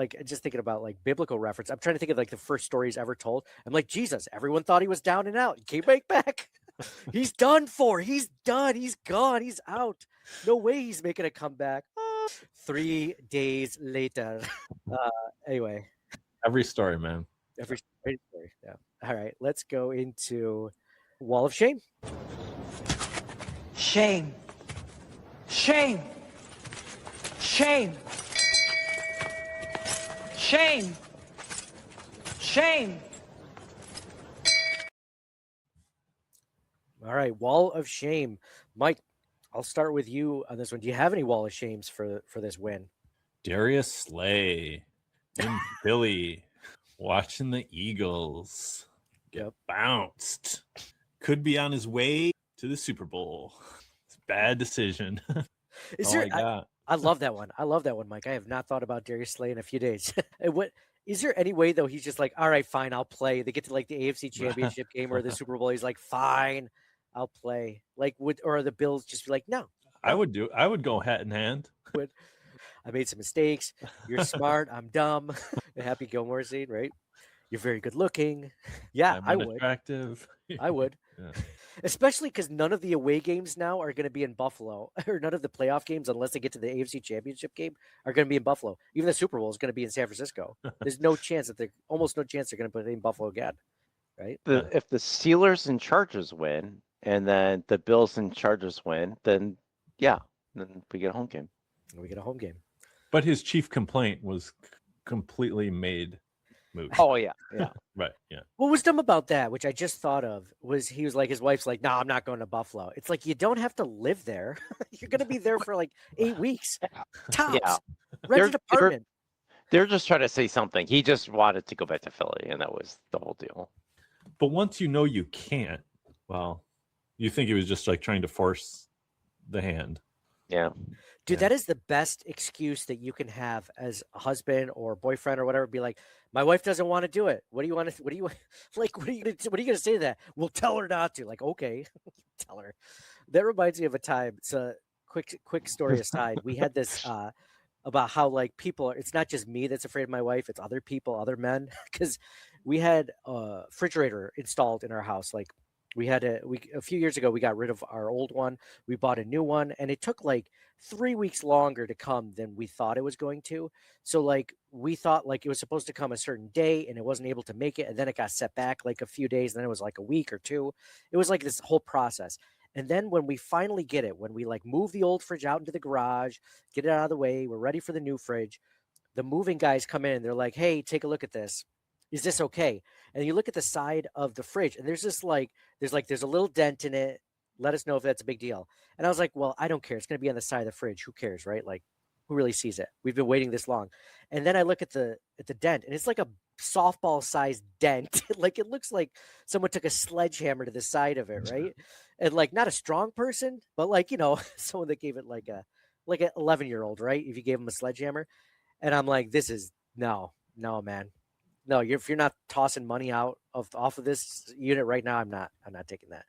biblical reference. I'm trying to think of like the first stories ever told. I'm like, Jesus, everyone thought he was down and out. He came back. He's done for. He's done. He's gone. He's out. No way he's making a comeback. 3 days later. Anyway. Every story, man. Every story. Yeah. All right. Let's go into Wall of Shame. Shame. Shame. Shame. Shame. Shame. All right. Wall of Shame. Mike, I'll start with you on this one. Do you have any Wall of Shames for this win? Darius Slay and Philly watching the Eagles get bounced. Could be on his way to the Super Bowl. It's a bad decision. I love that one. I love that one, Mike. I have not thought about Darius Slay in a few days. What is there any way though? He's just like, all right, fine, I'll play. They get to like the AFC Championship game or the Super Bowl. He's like, fine, I'll play. Like, or the Bills just be like, no. I would go hat in hand. I made some mistakes. You're smart. I'm dumb. The Happy Gilmore scene, right? You're very good looking. Yeah, I would. Attractive. I would. Yeah. Especially because none of the away games now are going to be in Buffalo, or none of the playoff games, unless they get to the AFC Championship game, are going to be in Buffalo. Even the Super Bowl is going to be in San Francisco. There's almost no chance they're going to put it in Buffalo again, right? If the Steelers and Chargers win, and then the Bills and Chargers win, then we get a home game. We get a home game. But his chief complaint was completely made moot. Oh yeah. Right. Yeah. What was dumb about that, which I just thought of, was he was like, his wife's like, no, I'm not going to Buffalo. It's like, you don't have to live there. You're going to be there for like 8 weeks. Tops. Yeah. Rented apartment. They're just trying to say something. He just wanted to go back to Philly, and that was the whole deal. But once you know you can't, well, you think he was just like trying to force the hand. Yeah. Dude, that is the best excuse that you can have as a husband or boyfriend or whatever. Be like, my wife doesn't want to do it. What are you going to say to that? Well, tell her not to. Like, okay, tell her. That reminds me of a time. It's a quick story aside. We had this about how like people are, it's not just me that's afraid of my wife. It's other people, other men. Because we had a refrigerator installed in our house. Like a few years ago, we got rid of our old one. We bought a new one, and it took like 3 weeks longer to come than we thought it was going to. So like we thought like it was supposed to come a certain day, and it wasn't able to make it, and then it got set back like a few days, and then it was like a week or two. It was like this whole process. And then when we finally get it, when we like move the old fridge out into the garage, get it out of the way, we're ready for the new fridge. The moving guys come in, they're like, hey, take a look at this. Is this okay? And you look at the side of the fridge, and there's a little dent in it. Let us know if that's a big deal. And I was like, well, I don't care. It's going to be on the side of the fridge. Who cares, right? Like, Who really sees it? We've been waiting this long. And then I look at the dent, and it's like a softball-sized dent. Like it looks like someone took a sledgehammer to the side of it, right? And like not a strong person, but like, someone that gave it like an 11-year-old, right? If you gave him a sledgehammer. And I'm like, this is no, man. No, if you're not tossing money out off of this unit right now, I'm not taking that.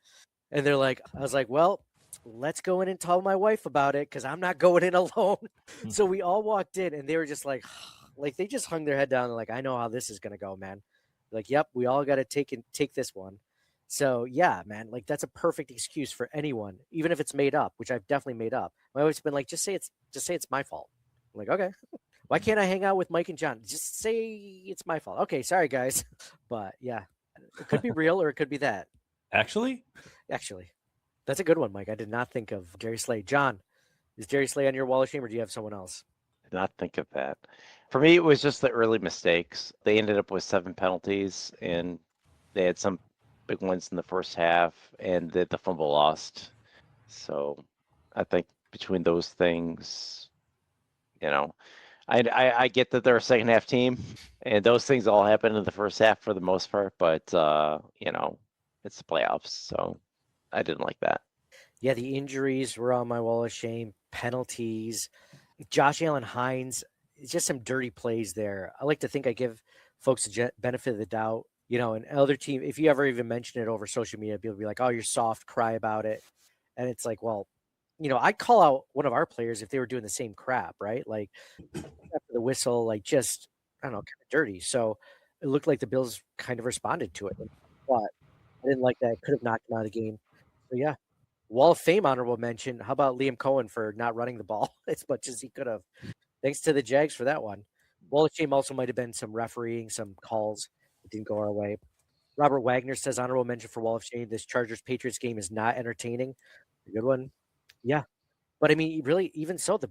And they're like, I was like, well, let's go in and tell my wife about it because I'm not going in alone. So we all walked in and they were just like they just hung their head down and like, I know how this is gonna go, man. Like, yep, we all got to take this one. So yeah, man, like that's a perfect excuse for anyone, even if it's made up, which I've definitely made up. My wife's been like, just say it's my fault. I'm like, okay. Why can't I hang out with Mike and John? Just say it's my fault. Okay, sorry guys. But yeah, it could be real or it could be that. Actually, that's a good one, Mike. I did not think of Jerry Slay. John, is Jerry Slay on your wall of shame or do you have someone else? Did not think of that. For me, it was just the early mistakes. They ended up with 7 penalties, and they had some big ones in the first half, and the fumble lost. So I think between those things, I get that they're a second half team, and those things all happen in the first half for the most part, but it's the playoffs, so I didn't like that. Yeah, the injuries were on my wall of shame. Penalties. Josh Allen Hines, it's just some dirty plays there. I like to think I give folks the benefit of the doubt. An other team, if you ever even mention it over social media, people will be like, oh, you're soft, cry about it. And it's like, well, I'd call out one of our players if they were doing the same crap, right? Like after the whistle, like just, I don't know, kind of dirty. So it looked like the Bills kind of responded to it. But I didn't like that. It could have knocked him out of the game. So yeah. Wall of Fame honorable mention. How about Liam Cohen for not running the ball as much as he could have? Thanks to the Jags for that one. Wall of Shame also might have been some refereeing, some calls that didn't go our way. Robert Wagner says honorable mention for Wall of Shame. This Chargers-Patriots game is not entertaining. A good one. Yeah. But I mean, really, even so, the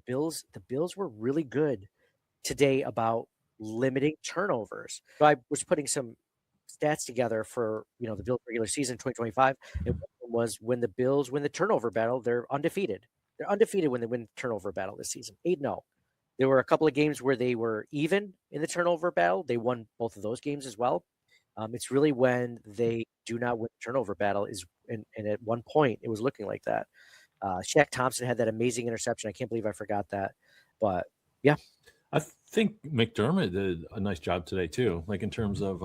Bills were really good today about limiting turnovers. So I was putting some stats together for the Bills regular season 2025. And one was when the Bills win the turnover battle, they're undefeated. They're undefeated when they win the turnover battle this season. 8-0. There were a couple of games where they were even in the turnover battle. They won both of those games as well. It's really when they do not win the turnover battle and at one point it was looking like that. Shaq Thompson had that amazing interception. I can't believe I forgot that. But yeah. I think McDermott did a nice job today too. Like in terms of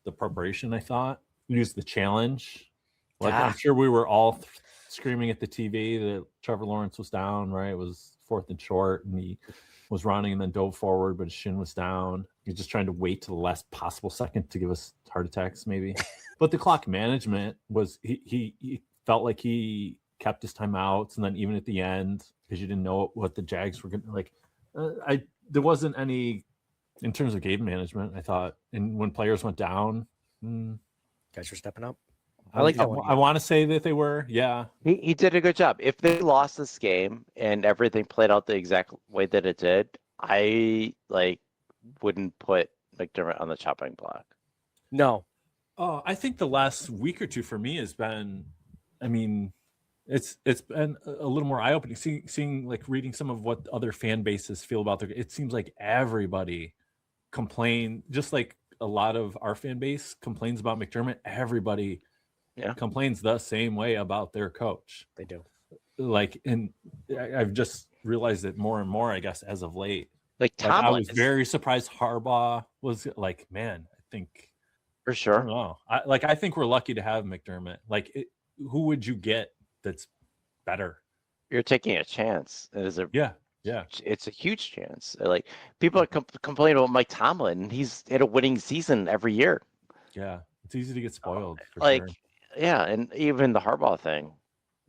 the preparation, I thought he used the challenge. Like I'm sure we were all screaming at the TV that Trevor Lawrence was down, right? It was 4th and short and he was running and then dove forward, but his shin was down. He's just trying to wait to the last possible second to give us heart attacks maybe. But the clock management was, he felt like he kept his timeouts. And then even at the end, because you didn't know what the Jags were going to like, there wasn't any in terms of game management, I thought. And when players went down, guys were stepping up. I like that one. I want to say that they were, yeah. He did a good job. If they lost this game and everything played out the exact way that it did, I wouldn't put McDermott on the chopping block. No. I think the last week or two for me has been, I mean, it's been a little more eye-opening. Seeing reading some of what other fan bases feel about it seems like everybody complain, just like a lot of our fan base complains about McDermott. Everybody complains the same way about their coach. They do. And I've just realized it more and more, I guess, as of late. Tomlin, I was very surprised Harbaugh was man, I think for sure. I don't know. I think we're lucky to have McDermott. Who would you get that's better? You're taking a chance. It is yeah. It's a huge chance. People are complaining about Mike Tomlin. He's had a winning season every year. Yeah, it's easy to get spoiled. For sure. Yeah, and even the Harbaugh thing.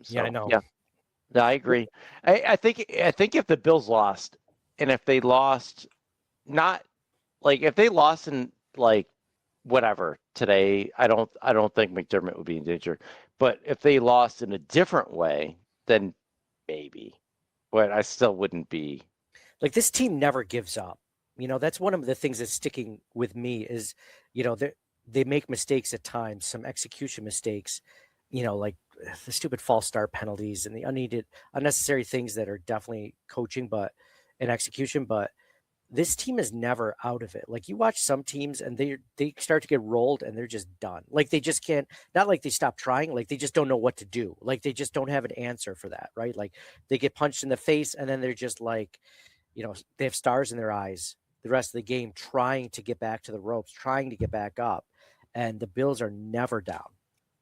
So, yeah, I know. Yeah, no, I agree. I think if the Bills lost, and if they lost, not if they lost in whatever today, I don't think McDermott would be in danger. But if they lost in a different way, then maybe. But I still wouldn't be. This team never gives up. That's one of the things that's sticking with me is, they make mistakes at times, some execution mistakes, like the stupid false start penalties and the unnecessary things that are definitely coaching. But and execution, but this team is never out of it. Like you watch some teams and they start to get rolled and they're just done. Like they just can't, not like they stop trying, like they just don't know what to do. Like they just don't have an answer for that, right? Like they get punched in the face and then they're just like, they have stars in their eyes the rest of the game, trying to get back to the ropes, trying to get back up. And the Bills are never down.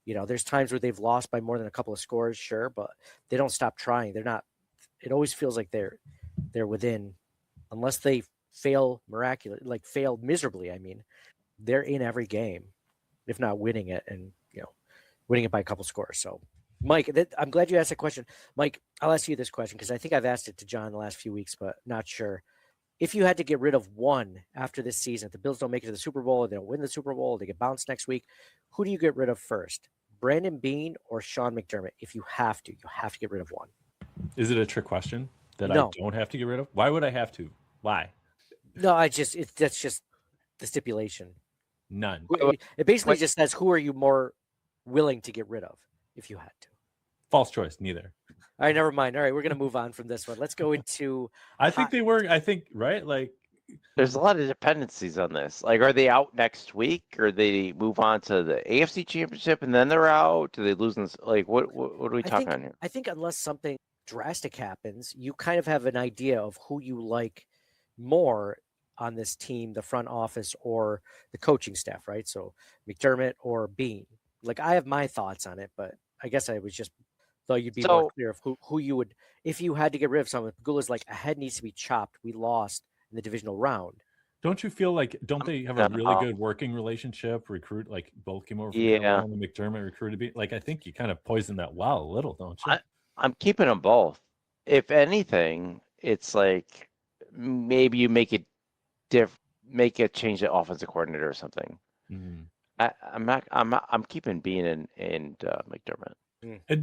There's times where they've lost by more than a couple of scores, sure, but they don't stop trying. They're not, it always feels like they're within, unless they fail miserably. I mean, they're in every game, if not winning it, and winning it by a couple scores. So, Mike, I'm glad you asked that question. Mike, I'll ask you this question because I think I've asked it to John the last few weeks, but not sure. If you had to get rid of one after this season, if the Bills don't make it to the Super Bowl, or they don't win the Super Bowl, or they get bounced next week, who do you get rid of first? Brandon Beane or Sean McDermott? If you have to get rid of one. Is it a trick question that No. I don't have to get rid of? Why would I have to? Why? No, that's just the stipulation. None. It basically just says, who are you more willing to get rid of if you had to? False choice. Neither. All right, never mind. All right, we're going to move on from this one. Let's go into. I think right. Like, there's a lot of dependencies on this. Like, are they out next week, or they move on to the AFC Championship and then they're out? Do they lose? Like, what are we talking on here? I think unless something drastic happens, you kind of have an idea of who you like more on this team, the front office or the coaching staff, right? So McDermott or Beane. Like, I have my thoughts on it, but I guess I was just thought you'd be more clear of who you would, if you had to get rid of someone. Pagula's like, a head needs to be chopped. We lost in the divisional round. Don't you feel like, don't they have a really good working relationship? Recruit, like both came over from Yeah. and McDermott recruited Beane. Like, I think you kind of poisoned that well a little, don't you? I'm keeping them both. If anything, it's like maybe you make it change the offensive coordinator or something. Mhm. I'm keeping Beane and McDermott. It'd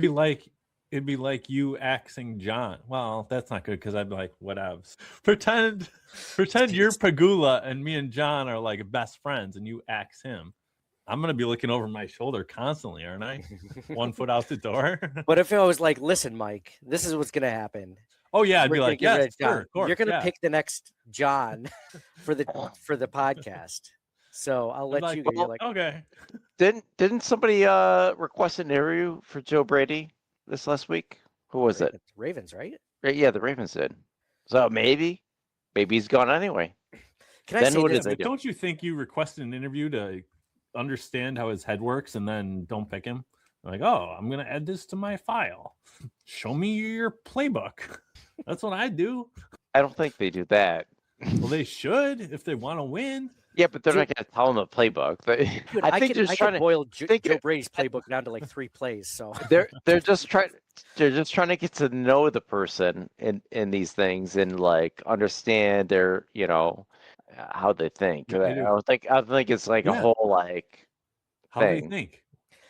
be like you axing John. Well, that's not good because I'd be like, whatevs. Pretend you're Pagula and me and John are like best friends and you axe him. I'm gonna be looking over my shoulder constantly, aren't I? 1 foot out the door. But if I was like, listen, Mike, this is what's gonna happen. Oh yeah, I'd be like, yes, John. of course, You're gonna yeah. pick the next John for the podcast. So I'll let you go. You're like, okay. Didn't somebody request an interview for Joe Brady this last week? Who was it? Ravens, right? Yeah, the Ravens did. So maybe he's gone anyway. Can I say what this? did they do? Don't you think you requested an interview to understand how his head works and then don't pick him? Like, oh, I'm gonna add this to my file. Show me your playbook. That's what I do. I don't think they do that. Well, they should if they want to win. Yeah, but they're not going to tell them the playbook. Dude, I think I could boil Joe Brady's playbook down to like 3 plays. So they're just trying to get to know the person in these things and like understand their how they think. I don't think it's like a whole like how thing. they think.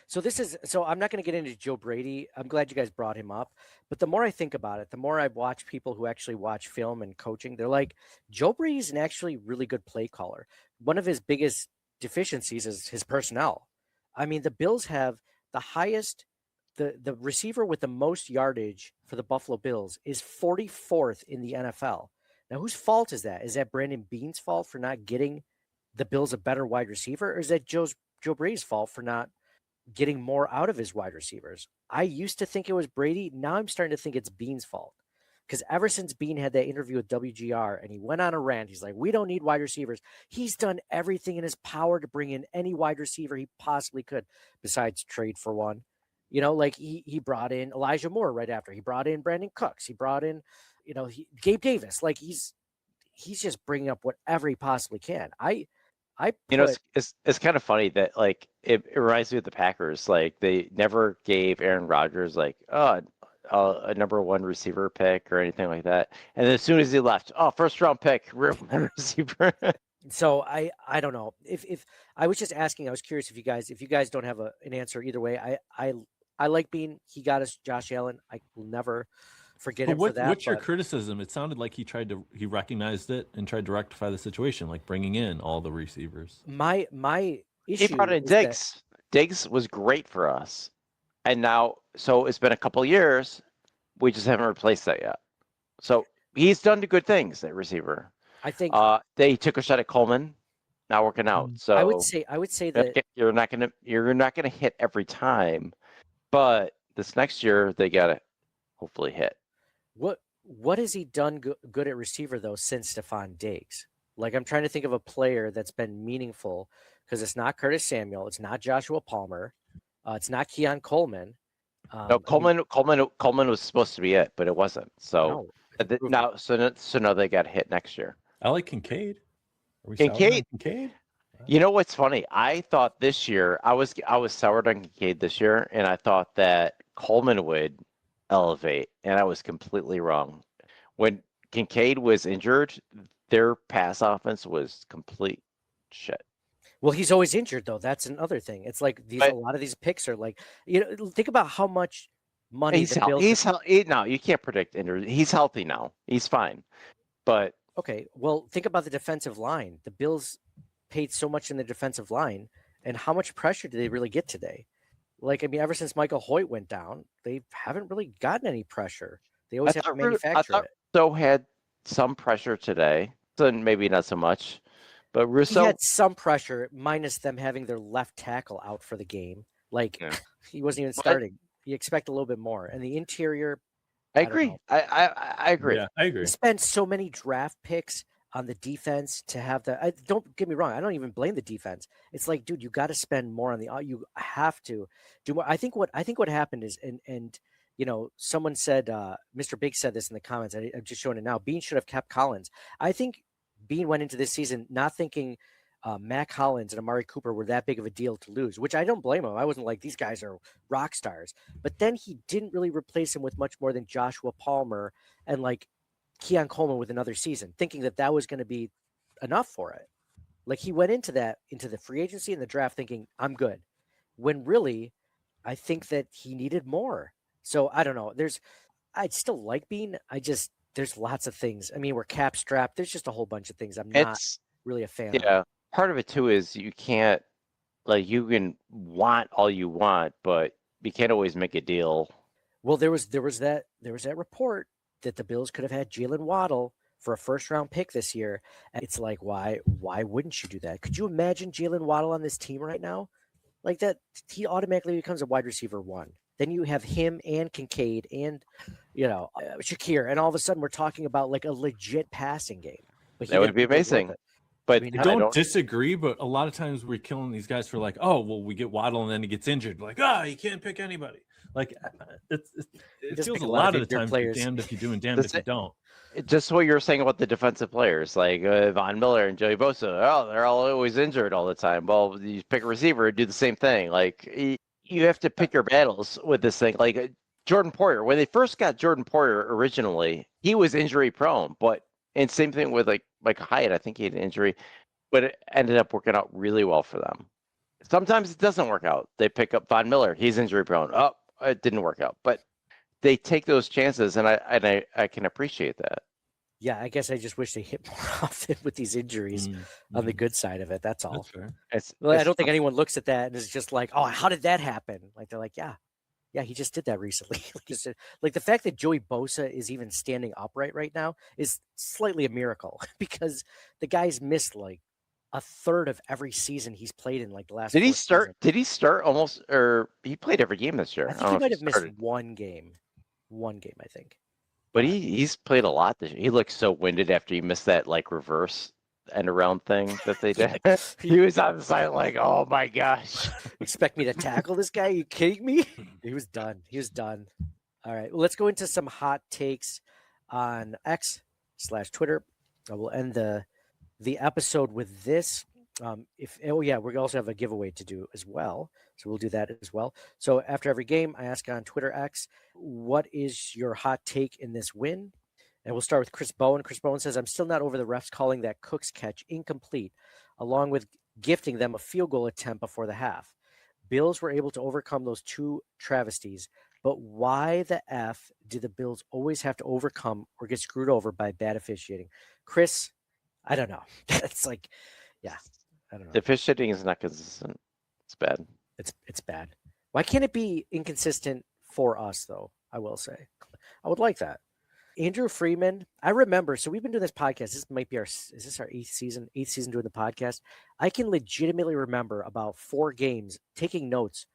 So I'm not going to get into Joe Brady. I'm glad you guys brought him up. But the more I think about it, the more I watch people who actually watch film and coaching, they're like, Joe Brady's an actually really good play caller. One of his biggest deficiencies is his personnel. I mean, the Bills have the highest, the receiver with the most yardage for the Buffalo Bills is 44th in the NFL. Now, whose fault is that? Is that Brandon Beane's fault for not getting the Bills a better wide receiver? Or is that Joe Brady's fault for not getting more out of his wide receivers? I used to think it was Brady. Now I'm starting to think it's Beane's fault. Because ever since Beane had that interview with WGR and he went on a rant, he's like, we don't need wide receivers. He's done everything in his power to bring in any wide receiver he possibly could, besides trade for one. Like he brought in Elijah Moore right after. He brought in Brandon Cooks. He brought in, Gabe Davis. Like he's just bringing up whatever he possibly can. It's kind of funny that like it reminds me of the Packers. Like they never gave Aaron Rodgers like a number 1 receiver pick or anything like that, and then as soon as he left, first round pick receiver. So I don't know if I was just asking. I was curious if you guys don't have an answer either way. I like Beane. He got us Josh Allen. I will never forget him for that. What's your criticism? It sounded like he recognized it and tried to rectify the situation, like bringing in all the receivers. My issue. He brought in Diggs. Diggs was great for us, and now so it's been a couple years. We just haven't replaced that yet. So he's done good things at receiver. I think They took a shot at Coleman, not working out. So I would say that you're not gonna hit every time, but this next year they gotta hopefully hit. what has he done good at receiver though since Stephon Diggs? Like I'm trying to think of a player that's been meaningful because it's not Curtis Samuel, it's not Joshua Palmer, it's not Keon Coleman. No, Coleman was supposed to be it, but it wasn't. So now they got hit next year. I like Kincaid. Are we Kincaid? Kincaid? You know what's funny? I thought this year I was soured on Kincaid this year, and I thought that Coleman would elevate, and I was completely wrong. When Kincaid was injured, their pass offense was complete shit. Well, he's always injured though. That's another thing. It's like a lot of these picks are like, think about how much money the Bills. No, you can't predict injury. He's healthy now. He's fine. But okay, well, think about the defensive line. The Bills paid so much in the defensive line, and how much pressure did they really get today? Like, I mean, ever since Michael Hoyt went down, they haven't really gotten any pressure. They always have to manufacture it. So had some pressure today, so maybe not so much. But Russo he had some pressure, minus them having their left tackle out for the game. Like he wasn't even starting. You expect a little bit more, and the interior. I agree. I agree. Yeah, I agree. You spend so many draft picks on the defense to have the. Don't get me wrong. I don't even blame the defense. It's like, dude, you got to spend more on the. You have to do more. I think what happened is, and someone said, Mr. Big said this in the comments. I'm just showing it now. Bean should have kept Collins. I think Bean went into this season not thinking Mac Hollins and Amari Cooper were that big of a deal to lose, which I don't blame him. I wasn't like, these guys are rock stars. But then he didn't really replace him with much more than Joshua Palmer and like Keon Coleman with another season, thinking that was going to be enough for it. Like he went into the free agency and the draft thinking, I'm good. When really, I think that he needed more. So I don't know. I'd still like Bean. There's lots of things. I mean, we're cap strapped. There's just a whole bunch of things I'm not really a fan of. Yeah. Part of it too is you can't, like, you can want all you want, but you can't always make a deal. Well, there was that report that the Bills could have had Jalen Waddle for a first-round pick this year. And it's like, why wouldn't you do that? Could you imagine Jalen Waddle on this team right now? Like that, he automatically becomes a wide receiver 1. Then you have him and Kincaid and, Shakir. And all of a sudden we're talking about like a legit passing game. But that would be amazing. But I don't disagree, but a lot of times we're killing these guys for like, oh, well, we get Waddle and then he gets injured. Like, you can't pick anybody. Like, it feels a lot of the time you're damned if you do and damned if you don't. Just what you were saying about the defensive players, like Von Miller and Joey Bosa, they're all always injured all the time. Well, you pick a receiver, do the same thing. Like, you have to pick your battles with this thing. Like Jordan Poyer, when they first got Jordan Poyer originally, he was injury prone, and same thing with like Hyatt. I think he had an injury, but it ended up working out really well for them. Sometimes it doesn't work out. They pick up Von Miller. He's injury prone. Oh, it didn't work out, but they take those chances, and I can appreciate that. Yeah, I guess I just wish they hit more often with these injuries on the good side of it. That's all. That's fair. I don't think anyone looks at that and is just like, oh, how did that happen? Like, they're like, yeah, he just did that recently. Like the fact that Joey Bosa is even standing upright right now is slightly a miracle because the guy's missed like a third of every season he's played in like the last. Did he start? Did he start almost, or he played every game this year? I think he might have missed one game. I think. But he's played a lot this year. He looked so winded after he missed that like reverse end around thing that they did. He was on the side like, oh my gosh. Expect me to tackle this guy? Are you kidding me? He was done. All right. Well, let's go into some hot takes on X/Twitter. We'll end the episode with this. We also have a giveaway to do as well. So we'll do that as well. So after every game, I ask on Twitter X, what is your hot take in this win? And we'll start with Chris Bowen. Chris Bowen says, I'm still not over the refs calling that Cooks catch incomplete, along with gifting them a field goal attempt before the half. Bills were able to overcome those two travesties, but why the F do the Bills always have to overcome or get screwed over by bad officiating? Chris, I don't know. It's like, yeah, I don't know. The officiating is not consistent. It's bad. It's bad. Why can't it be inconsistent for us, though? I will say. I would like that. Andrew Freeman, I remember. So we've been doing this podcast. This might be is this our eighth season doing the podcast? I can legitimately remember about 4 games taking notes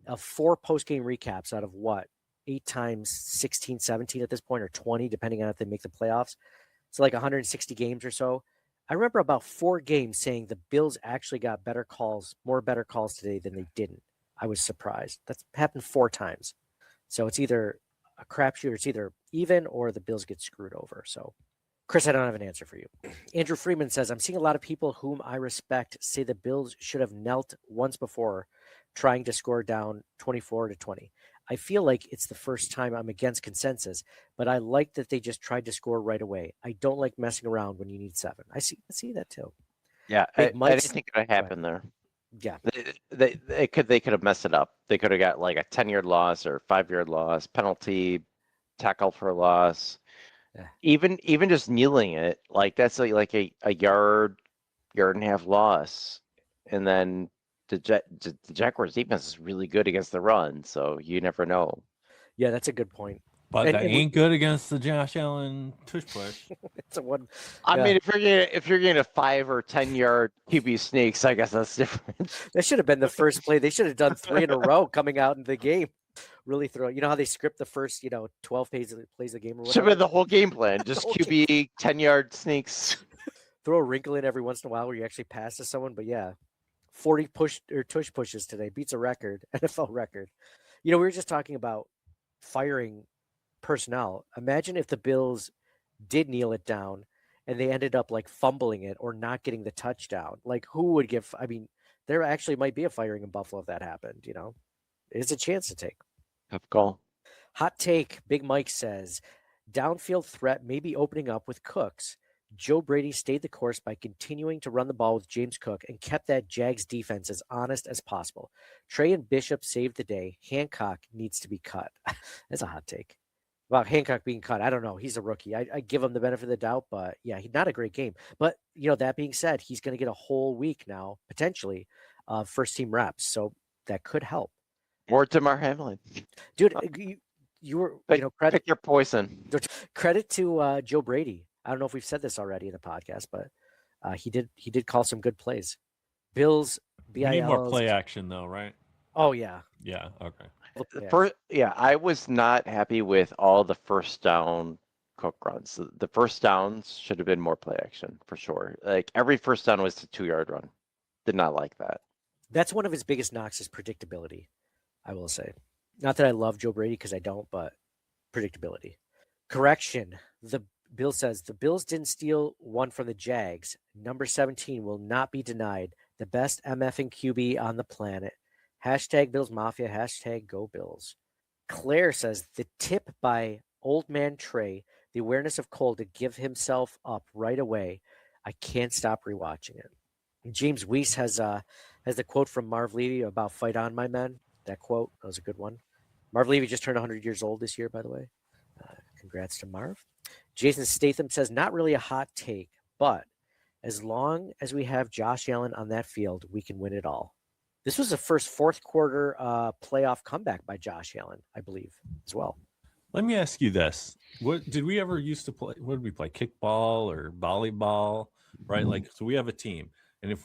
of 4 post-game recaps out of what? 8 times 16, 17 at this point, or 20, depending on if they make the playoffs. So like 160 games or so. I remember about 4 games saying the Bills actually got more better calls today than they didn't. I was surprised. That's happened 4 times. So it's either a crapshoot, it's either even or the Bills get screwed over. So, Chris, I don't have an answer for you. Andrew Freeman says, I'm seeing a lot of people whom I respect say the Bills should have knelt once before trying to score down 24-20. I feel like it's the first time I'm against consensus, but I like that they just tried to score right away. I don't like messing around when you need 7. I see that too. Yeah, I didn't think it would happen there. Yeah, They could have messed it up. They could have got like a 10-yard loss or 5-yard loss, penalty, tackle for a loss. Yeah. Even just kneeling it, like that's like a yard and a half loss. And then the Jaguars defense is really good against the run, so you never know. Yeah, that's a good point. But that ain't good against the Josh Allen tush push. It's a one. I mean, if you're getting a 5 or 10-yard QB sneaks, I guess that's different. That should have been the first play. They should have done 3 in a row coming out in the game. Really throw. You know how they script the first 12 plays of the game or whatever. Should have been the whole game plan. Just QB 10-yard sneaks. Throw a wrinkle in every once in a while where you actually pass to someone. But yeah, 40 push or tush pushes today beats a record, NFL record. We were just talking about firing personnel. Imagine if the Bills did kneel it down and they ended up like fumbling it or not getting the touchdown. Like who would give? I mean, there actually might be a firing in Buffalo if that happened. It's a chance to take. Tough call. Hot take. Big Mike says downfield threat may be opening up with Cooks. Joe Brady stayed the course by continuing to run the ball with James Cook and kept that Jags defense as honest as possible. Trey and Bishop saved the day. Hancock needs to be cut. That's a hot take. About Hancock being cut, I don't know. He's a rookie. I give him the benefit of the doubt, but yeah, he's not a great game. But that being said, he's going to get a whole week now, potentially, first team reps. So that could help. Or Damar Hamlin. Dude, you were credit pick your poison. Credit to Joe Brady. I don't know if we've said this already in the podcast, but he did call some good plays. Bills, BIL. We need more play action though, right? Oh yeah. Yeah. Okay. I was not happy with all the first down Cook runs. The first downs should have been more play action for sure. Like every first down was a 2-yard run. Did not like that. That's one of his biggest knocks is predictability, I will say. Not that I love Joe Brady because I don't, but predictability. Correction. The Bill says the Bills didn't steal one from the Jags. Number 17 will not be denied. The best MFing QB on the planet. Hashtag Bills Mafia. Hashtag Go Bills. Claire says the tip by old man Trey, the awareness of Cole to give himself up right away. I can't stop rewatching it. James Weiss has the quote from Marv Levy about "Fight on, my men." That quote, that was a good one. Marv Levy just turned 100 years old this year, by the way. Congrats to Marv. Jason Statham says, not really a hot take, but as long as we have Josh Allen on that field, we can win it all. This was the first fourth quarter playoff comeback by Josh Allen, I believe, as well. Let me ask you this. What did we ever used to play? What did we play? Kickball or volleyball? Right? Like, so we have a team. And if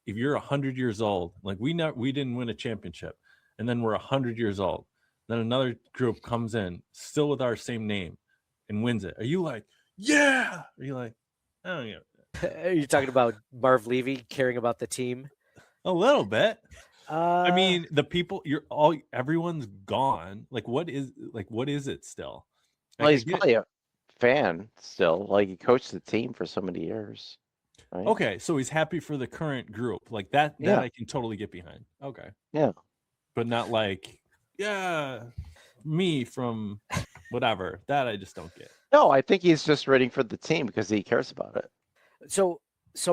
you're 100 years old, like we didn't win a championship, and then we're 100 years old, then another group comes in still with our same name and wins it. Are you like, yeah? Are you like, oh yeah? Are you talking about Marv Levy caring about the team? A little bit. I mean, the people everyone's gone. Like, what is it still? Well, he's probably a fan still. Like he coached the team for so many years. Right? Okay, so he's happy for the current group. Like that I can totally get behind. Okay. Yeah. But not like, yeah, me from whatever. That I just don't get. No, I think he's just rooting for the team because he cares about it. So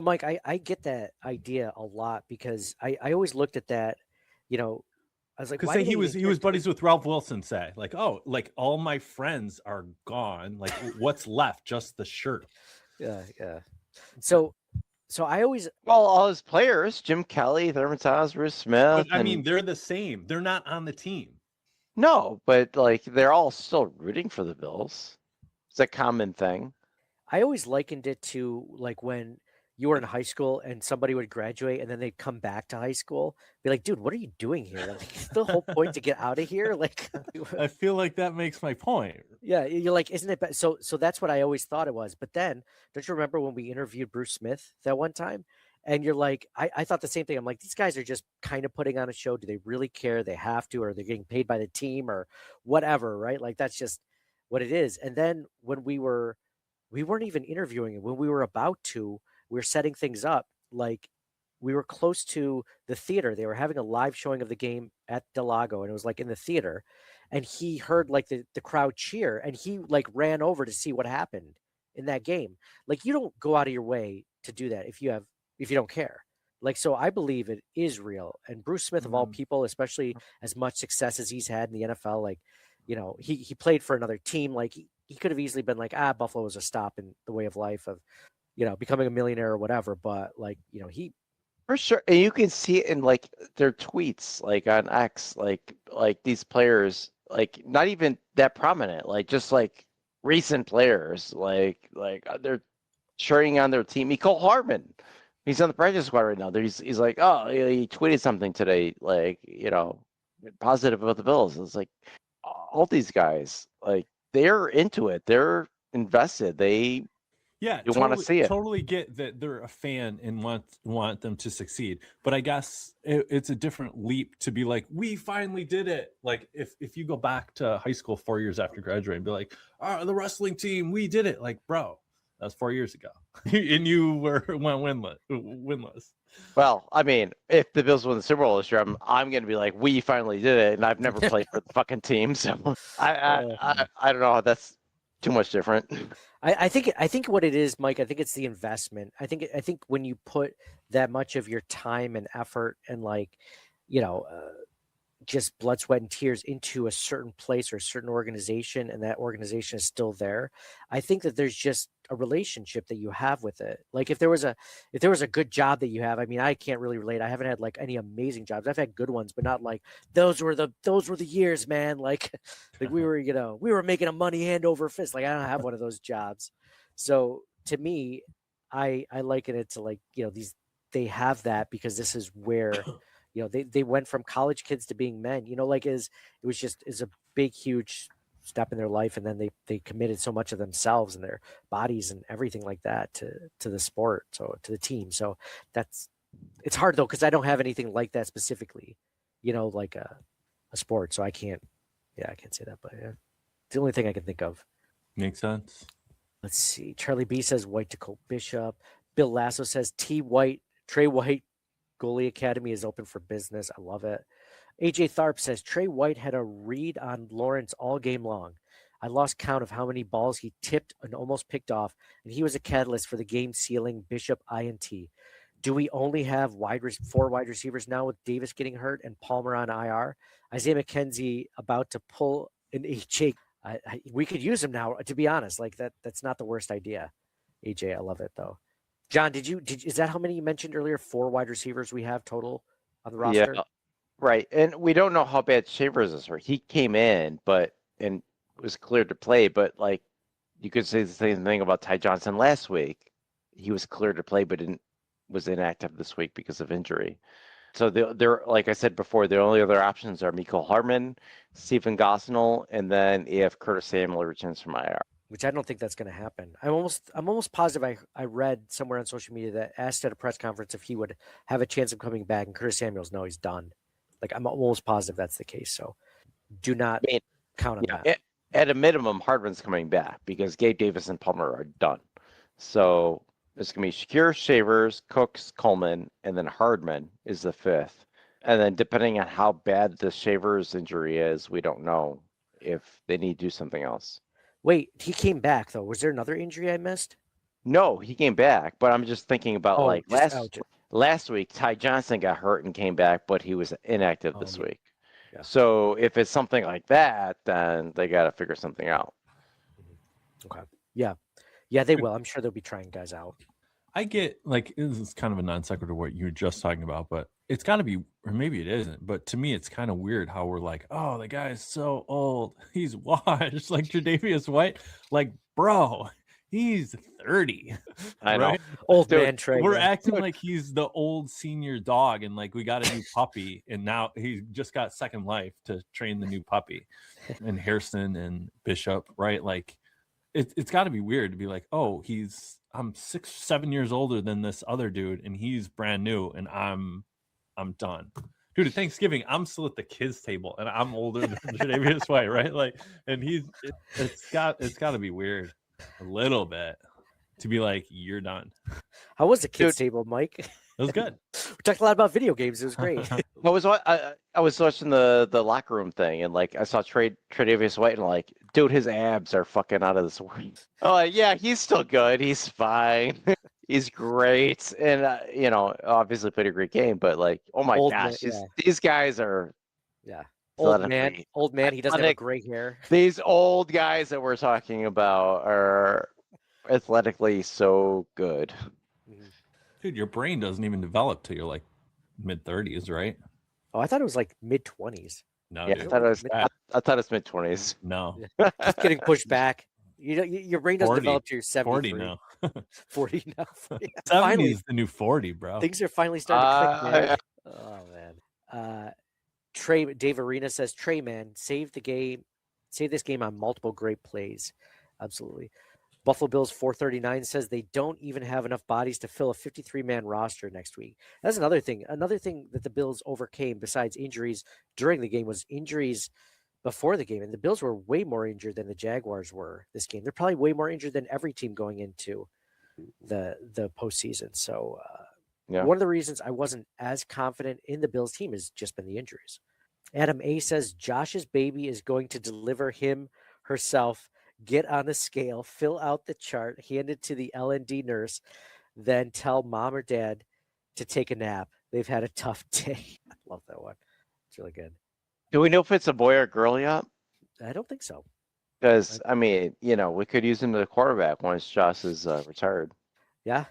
Mike, I get that idea a lot because I always looked at that, I was like, because he was buddies with Ralph Wilson. Say like, oh, like all my friends are gone. Like, what's left? Just the shirt. Yeah. So I always all his players, Jim Kelly, Thurman Thomas, Bruce Smith. But, I mean, they're the same. They're not on the team. No, but like they're all still rooting for the Bills. It's a common thing. I always likened it to like when you were in high school and somebody would graduate and then they'd come back to high school, be like, dude, what are you doing here? Like, is the whole point to get out of here? Like, I feel like that makes my point. yeah, you're like, isn't it? So that's what I always thought it was. But then, don't you remember when we interviewed Bruce Smith that one time? And you're like, I thought the same thing. I'm like, these guys are just kind of putting on a show. Do they really care? They have to, or they're getting paid by the team or whatever, right? Like, that's just what it is. And then when we weren't even interviewing him. When we were about to, we were setting things up. Like we were close to the theater. They were having a live showing of the game at Del Lago, and it was like in the theater. And he heard like the crowd cheer, and he like ran over to see what happened in that game. Like you don't go out of your way to do that if you don't care. Like so, I believe it is real. And Bruce Smith, of all people, especially as much success as he's had in the NFL, like he played for another team. Like he could have easily been like, Buffalo was a stop in the way of life of, becoming a millionaire or whatever. But like, he For sure. And you can see it in like their tweets, like on X, like these players, like not even that prominent, like just like recent players, like they're cheering on their team. Nicole Hartman, he's on the practice squad right now. He's like, oh, he tweeted something today, like, positive about the Bills. It's like all these guys, like they're into it. They're invested. You want to see it. Totally get that they're a fan and want them to succeed. But I guess it's a different leap to be like, we finally did it. Like if you go back to high school 4 years after graduating, be like, the wrestling team, we did it. Like, bro, that was 4 years ago, and you went winless. Well, I mean, if the Bills win the Super Bowl this year, I'm going to be like, we finally did it, and I've never played for the fucking team, so I don't know. That's too much different. I think what it is, Mike, I think it's the investment. I think when you put that much of your time and effort and like, just blood, sweat, and tears into a certain place or a certain organization, and that organization is still there, I think that there's just a relationship that you have with it. Like if there was a good job that you have, I mean, I can't really relate. I haven't had like any amazing jobs. I've had good ones, but not like those were the years, man. Like we were making a money hand over fist. Like I don't have one of those jobs. So to me, I liken it to like, they have that because this is where they went from college kids to being men, like it was a big, huge step in their life. And then they committed so much of themselves and their bodies and everything like that to the sport. So to the team. So it's hard though, cause I don't have anything like that specifically, like a sport. So I can't say that, but yeah, it's the only thing I can think of. Makes sense. Let's see. Charlie B says White to Colt Bishop. Bill Lasso says Trey White Goalie Academy is open for business. I love it. AJ Tharp says Trey White had a read on Lawrence all game long. I lost count of how many balls he tipped and almost picked off, and he was a catalyst for the game-sealing Bishop INT. Do we only have 4 wide receivers now with Davis getting hurt and Palmer on IR? Isaiah McKenzie about to pull an AJ. We could use him now, to be honest. Like that's not the worst idea. AJ, I love it though. John, is that how many you mentioned earlier? 4 wide receivers we have total on the roster? Yeah, right. And we don't know how bad Shavers is hurt. He came in, and was cleared to play, but like you could say the same thing about Ty Johnson last week. He was cleared to play, but was inactive this week because of injury. So they're like I said before, the only other options are Mecole Hardman, Stephen Gosnell, and then if Curtis Samuel returns from IR. Which I don't think that's going to happen. I'm almost positive I read somewhere on social media that asked at a press conference if he would have a chance of coming back, and Curtis Samuel's no, he's done. Like I'm almost positive that's the case. So do not count on that. At a minimum, Hardman's coming back because Gabe Davis and Palmer are done. So it's going to be Shakir, Shavers, Cooks, Coleman, and then Hardman is the 5th. And then depending on how bad the Shavers injury is, we don't know if they need to do something else. Wait, he came back though. Was there another injury I missed? No, he came back, but I'm just thinking about last week, Ty Johnson got hurt and came back, but he was inactive this week. Yeah. So if it's something like that, then they got to figure something out. Okay. Yeah. Yeah, they will. I'm sure they'll be trying guys out. I get like, this is kind of a non sequitur what you were just talking about, but it's got to be, or maybe it isn't, but to me, it's kind of weird how we're like, oh, the guy's so old. He's washed. Like Tre'Davious White. Like, bro, he's 30. I know. Right? Old Dude, man Trey. We're yeah. acting like he's the old senior dog and like we got a new puppy and now he just got second life to train the new puppy. And Harrison and Bishop, right? Like it's got to be weird to be like, oh, I'm 6-7 years older than this other dude and he's brand new and I'm done. Dude, at Thanksgiving, I'm still at the kids' table and I'm older than Tre'Davious White, right? Like, and it's got to be weird a little bit to be like, you're done. How was the kids' table, Mike? It was good. We talked a lot about video games. It was great. I was watching the locker room thing and like I saw Tre'Davious White and like, dude, his abs are fucking out of this world. Oh yeah, he's still good. He's fine. He's great, and obviously played a great game. But like, oh my gosh, these guys are Old man. He doesn't have gray hair. These old guys that we're talking about are athletically so good. Dude, your brain doesn't even develop till you're like mid-30s, right? Oh, I thought it was like mid-20s. No, Yeah, dude. I thought it's mid-20s. No. Just getting pushed back. Your brain doesn't 40. develop to your 73. 40 now. 40 now. 70 Finally, is the new 40, bro. things are finally starting to click, man. Oh man. Dave Arena says, Trey, man, save this game on multiple great plays. Absolutely. Buffalo Bills 439 says they don't even have enough bodies to fill a 53-man roster next week. That's another thing. Another thing that the Bills overcame besides injuries during the game was injuries before the game. And the Bills were way more injured than the Jaguars were this game. They're probably way more injured than every team going into the postseason. So one of the reasons I wasn't as confident in the Bills team has just been the injuries. Adam A says Josh's baby is going to deliver him herself. Get on the scale, fill out the chart, hand it to the LND nurse, then tell mom or dad to take a nap. They've had a tough day. I love that one. It's really good. Do we know if it's a boy or girl yet? I don't think so. Because, I mean, we could use him as a quarterback once Josh is retired. Yeah.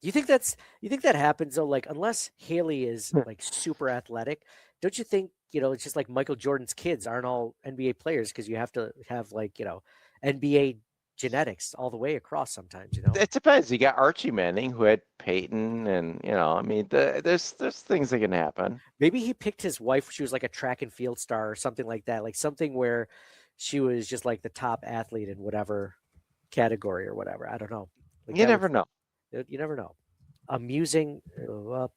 You think that happens though? Like, unless Haley is like super athletic, don't you think, it's just like Michael Jordan's kids aren't all NBA players because you have to have like, NBA genetics all the way across sometimes, It depends. You got Archie Manning who had Peyton and, there's things that can happen. Maybe he picked his wife. She was like a track and field star or something like that. Like something where she was just like the top athlete in whatever category or whatever. I don't know. Like You never know. You never know. Amusing.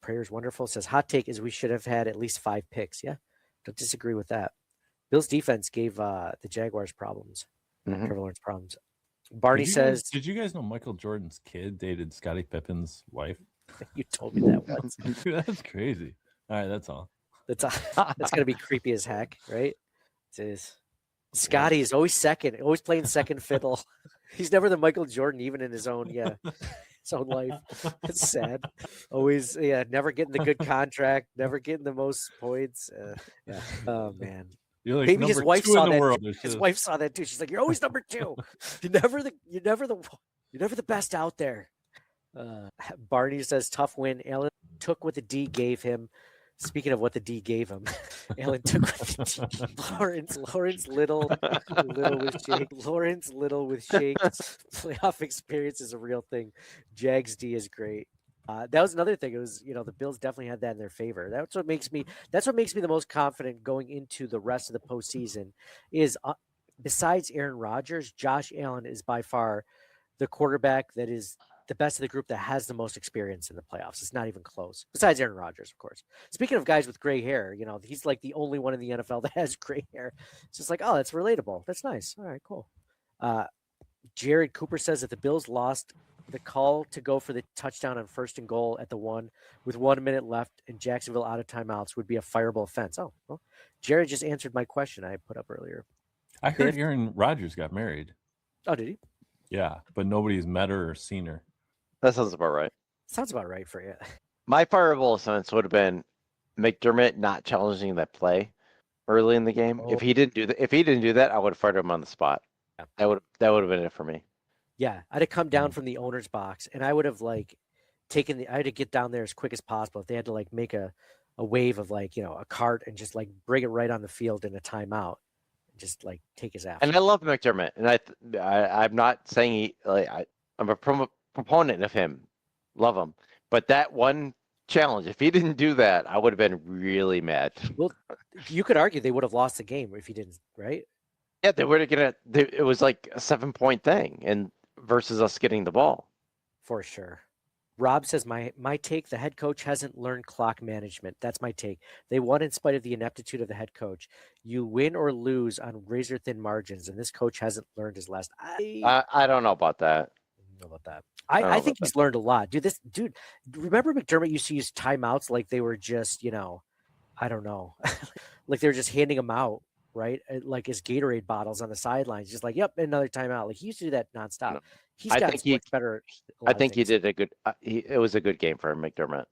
Prayer's wonderful. Says hot take is we should have had at least 5 picks. Yeah. Don't disagree with that. Bill's defense gave the Jaguars problems. Trevor Lawrence problems. Barney says, "Did you guys know Michael Jordan's kid dated Scottie Pippen's wife?" You told me that once. That's crazy. All right, that's all. That's gonna be creepy as heck, right? It is. Scotty is always second, always playing second fiddle. He's never the Michael Jordan, even in his own life. It's sad. Always, never getting the good contract, never getting the most points. Oh man. You're like maybe his wife saw that. His wife saw that too. She's like, "You're always number 2. You're never the best out there." Barney says, "Tough win." Allen took what the D gave him. Speaking of what the D gave him, Allen took what the D. Lawrence Little with shakes. Playoff experience is a real thing. Jags D is great. That was another thing. It was, the Bills definitely had that in their favor. That's what makes me the most confident going into the rest of the postseason is besides Aaron Rodgers, Josh Allen is by far the quarterback that is the best of the group that has the most experience in the playoffs. It's not even close. Besides Aaron Rodgers, of course. Speaking of guys with gray hair, he's like the only one in the NFL that has gray hair. It's just like, oh, that's relatable. That's nice. All right, cool. Jared Cooper says that the Bills lost the call to go for the touchdown on 1st and goal at the 1 with 1 minute left and Jacksonville out of timeouts would be a fireable offense. Oh, well, Jared just answered my question I put up earlier. I heard Aaron Rodgers got married. Oh, did he? Yeah, but nobody's met her or seen her. That sounds about right. Sounds about right for you. My fireable offense would have been McDermott not challenging that play early in the game. Oh. If he didn't do that, I would have fired him on the spot. Yeah. That would have been it for me. Yeah, I'd have come down from the owner's box and I would have I had to get down there as quick as possible. If they had to make a a wave of like, a cart and just like bring it right on the field in a timeout, and just like take his ass. And I love McDermott, and I'm not saying I'm a proponent of him, love him, but that one challenge, if he didn't do that, I would have been really mad. Well, you could argue they would have lost the game if he didn't, right? Yeah, they were it was like a 7-point thing, and versus us getting the ball. For sure. Rob says, my take, the head coach hasn't learned clock management. That's my take. They won in spite of the ineptitude of the head coach. You win or lose on razor-thin margins, and this coach hasn't learned his lesson. I don't know about that. I think he's learned a lot. Dude, remember McDermott used to use timeouts like they were just, I don't know, like they were just handing them out, right? Like his Gatorade bottles on the sidelines, just like, yep, another timeout. Like he used to do that nonstop. No. He's got much better. I think he did a good. It was a good game for McDermott.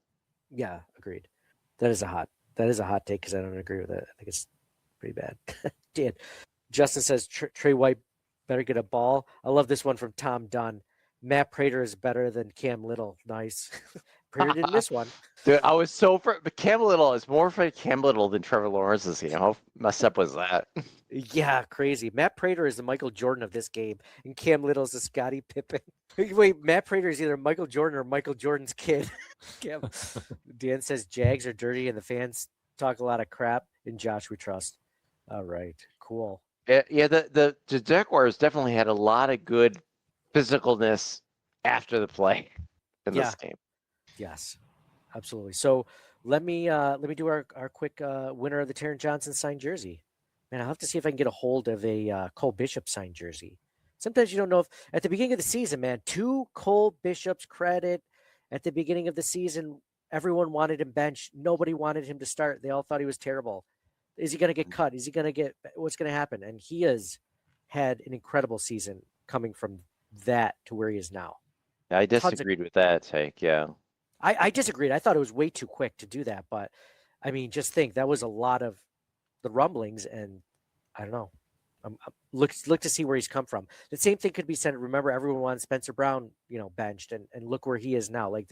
Yeah, agreed. That is a hot take because I don't agree with it. I think it's pretty bad. Dan, Justin says Trey White better get a ball. I love this one from Tom Dunn. Matt Prater is better than Cam Little. Nice. Prater didn't miss one. Dude, I was so but Cam Little is more afraid of Cam Little than Trevor Lawrence this game. How messed up was that? Yeah, crazy. Matt Prater is the Michael Jordan of this game, and Cam Little is the Scottie Pippen. Wait, Matt Prater is either Michael Jordan or Michael Jordan's kid. Dan says Jags are dirty and the fans talk a lot of crap. In Josh, we trust. All right, cool. Yeah, the Jaguars definitely had a lot of good physicalness after the play in this game. Yes, absolutely. So let me do our quick winner of the Taron Johnson signed jersey. Man, I'll have to see if I can get a hold of a Cole Bishop signed jersey. Sometimes you don't know if at the beginning of the season, man, 2 Cole Bishop's credit at the beginning of the season, everyone wanted him benched. Nobody wanted him to start. They all thought he was terrible. Is he going to get cut? Is he going to get, what's going to happen? And he has had an incredible season coming from that to where he is now. I disagreed with that take. Yeah. I disagreed. I thought it was way too quick to do that. But I mean, just think that was a lot of the rumblings, and I don't know. Look to see where he's come from. The same thing could be said. Remember, everyone wanted Spencer Brown, benched, and look where he is now. Like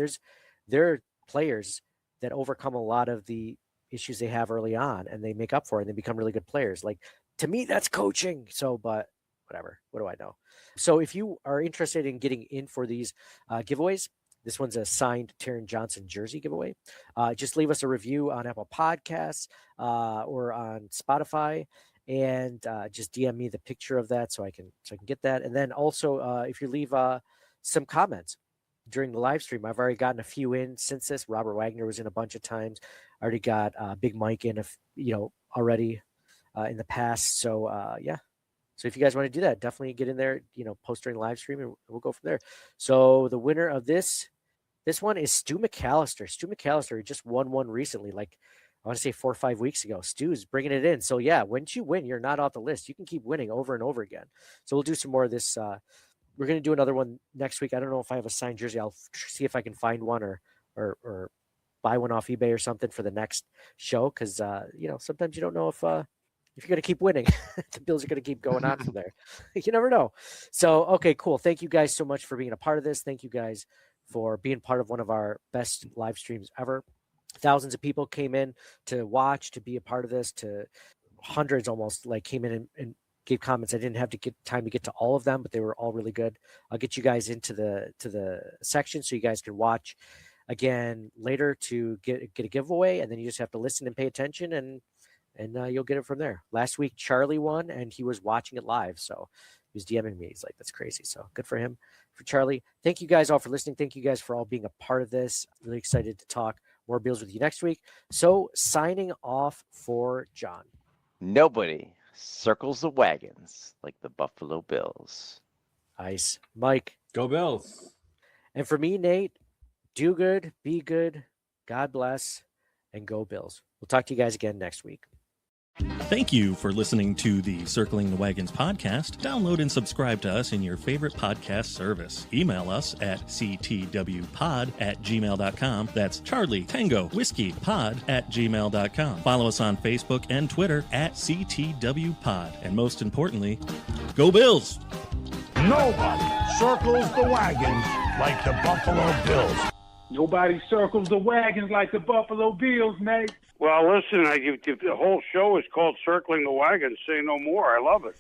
there are players that overcome a lot of the issues they have early on, and they make up for it, and they become really good players. Like, to me, that's coaching. So, but whatever. What do I know? So if you are interested in getting in for these giveaways, this one's a signed Taron Johnson jersey giveaway. Just leave us a review on Apple Podcasts or on Spotify, and just DM me the picture of that so I can get that. And then also, if you leave some comments during the live stream, I've already gotten a few in since this. Robert Wagner was in a bunch of times. I already got Big Mike in, already in the past. So yeah. So if you guys want to do that, definitely get in there, post during the live stream, and we'll go from there. So the winner of this one is Stu McAllister. Stu McAllister just won one recently, like I want to say 4 or 5 weeks ago. Stu's bringing it in. So yeah, once you win, you're not off the list. You can keep winning over and over again. So we'll do some more of this. We're going to do another one next week. I don't know if I have a signed jersey. I'll see if I can find one or buy one off eBay or something for the next show. Cause sometimes you don't know if you're going to keep winning, the Bills are going to keep going on from there. You never know. So, okay, cool. Thank you guys so much for being a part of this. Thank you guys for being part of one of our best live streams ever. Thousands of people came in to watch, to be a part of this, to hundreds almost came in and gave comments. I didn't have to get time to get to all of them, but they were all really good. I'll get you guys into the section so you guys can watch again later to get a giveaway, and then you just have to listen and pay attention, and you'll get it from there. Last week, Charlie won, and he was watching it live. So he was DMing me. He's like, that's crazy. So good for him, for Charlie. Thank you guys all for listening. Thank you guys for all being a part of this. Really excited to talk more Bills with you next week. So signing off for John. Nobody circles the wagons like the Buffalo Bills. Nice. Mike. Go Bills. And for me, Nate, do good, be good, God bless, and go Bills. We'll talk to you guys again next week. Thank you for listening to the Circling the Wagons podcast. Download and subscribe to us in your favorite podcast service. Email us at ctwpod@gmail.com. That's Charlie Tango Whiskey Pod @gmail.com. Follow us on Facebook and Twitter @CTWPod. And most importantly, go Bills! Nobody circles the wagons like the Buffalo Bills. Nobody circles the wagons like the Buffalo Bills, Nate. Well, listen, the whole show is called Circling the Wagons. Say no more. I love it.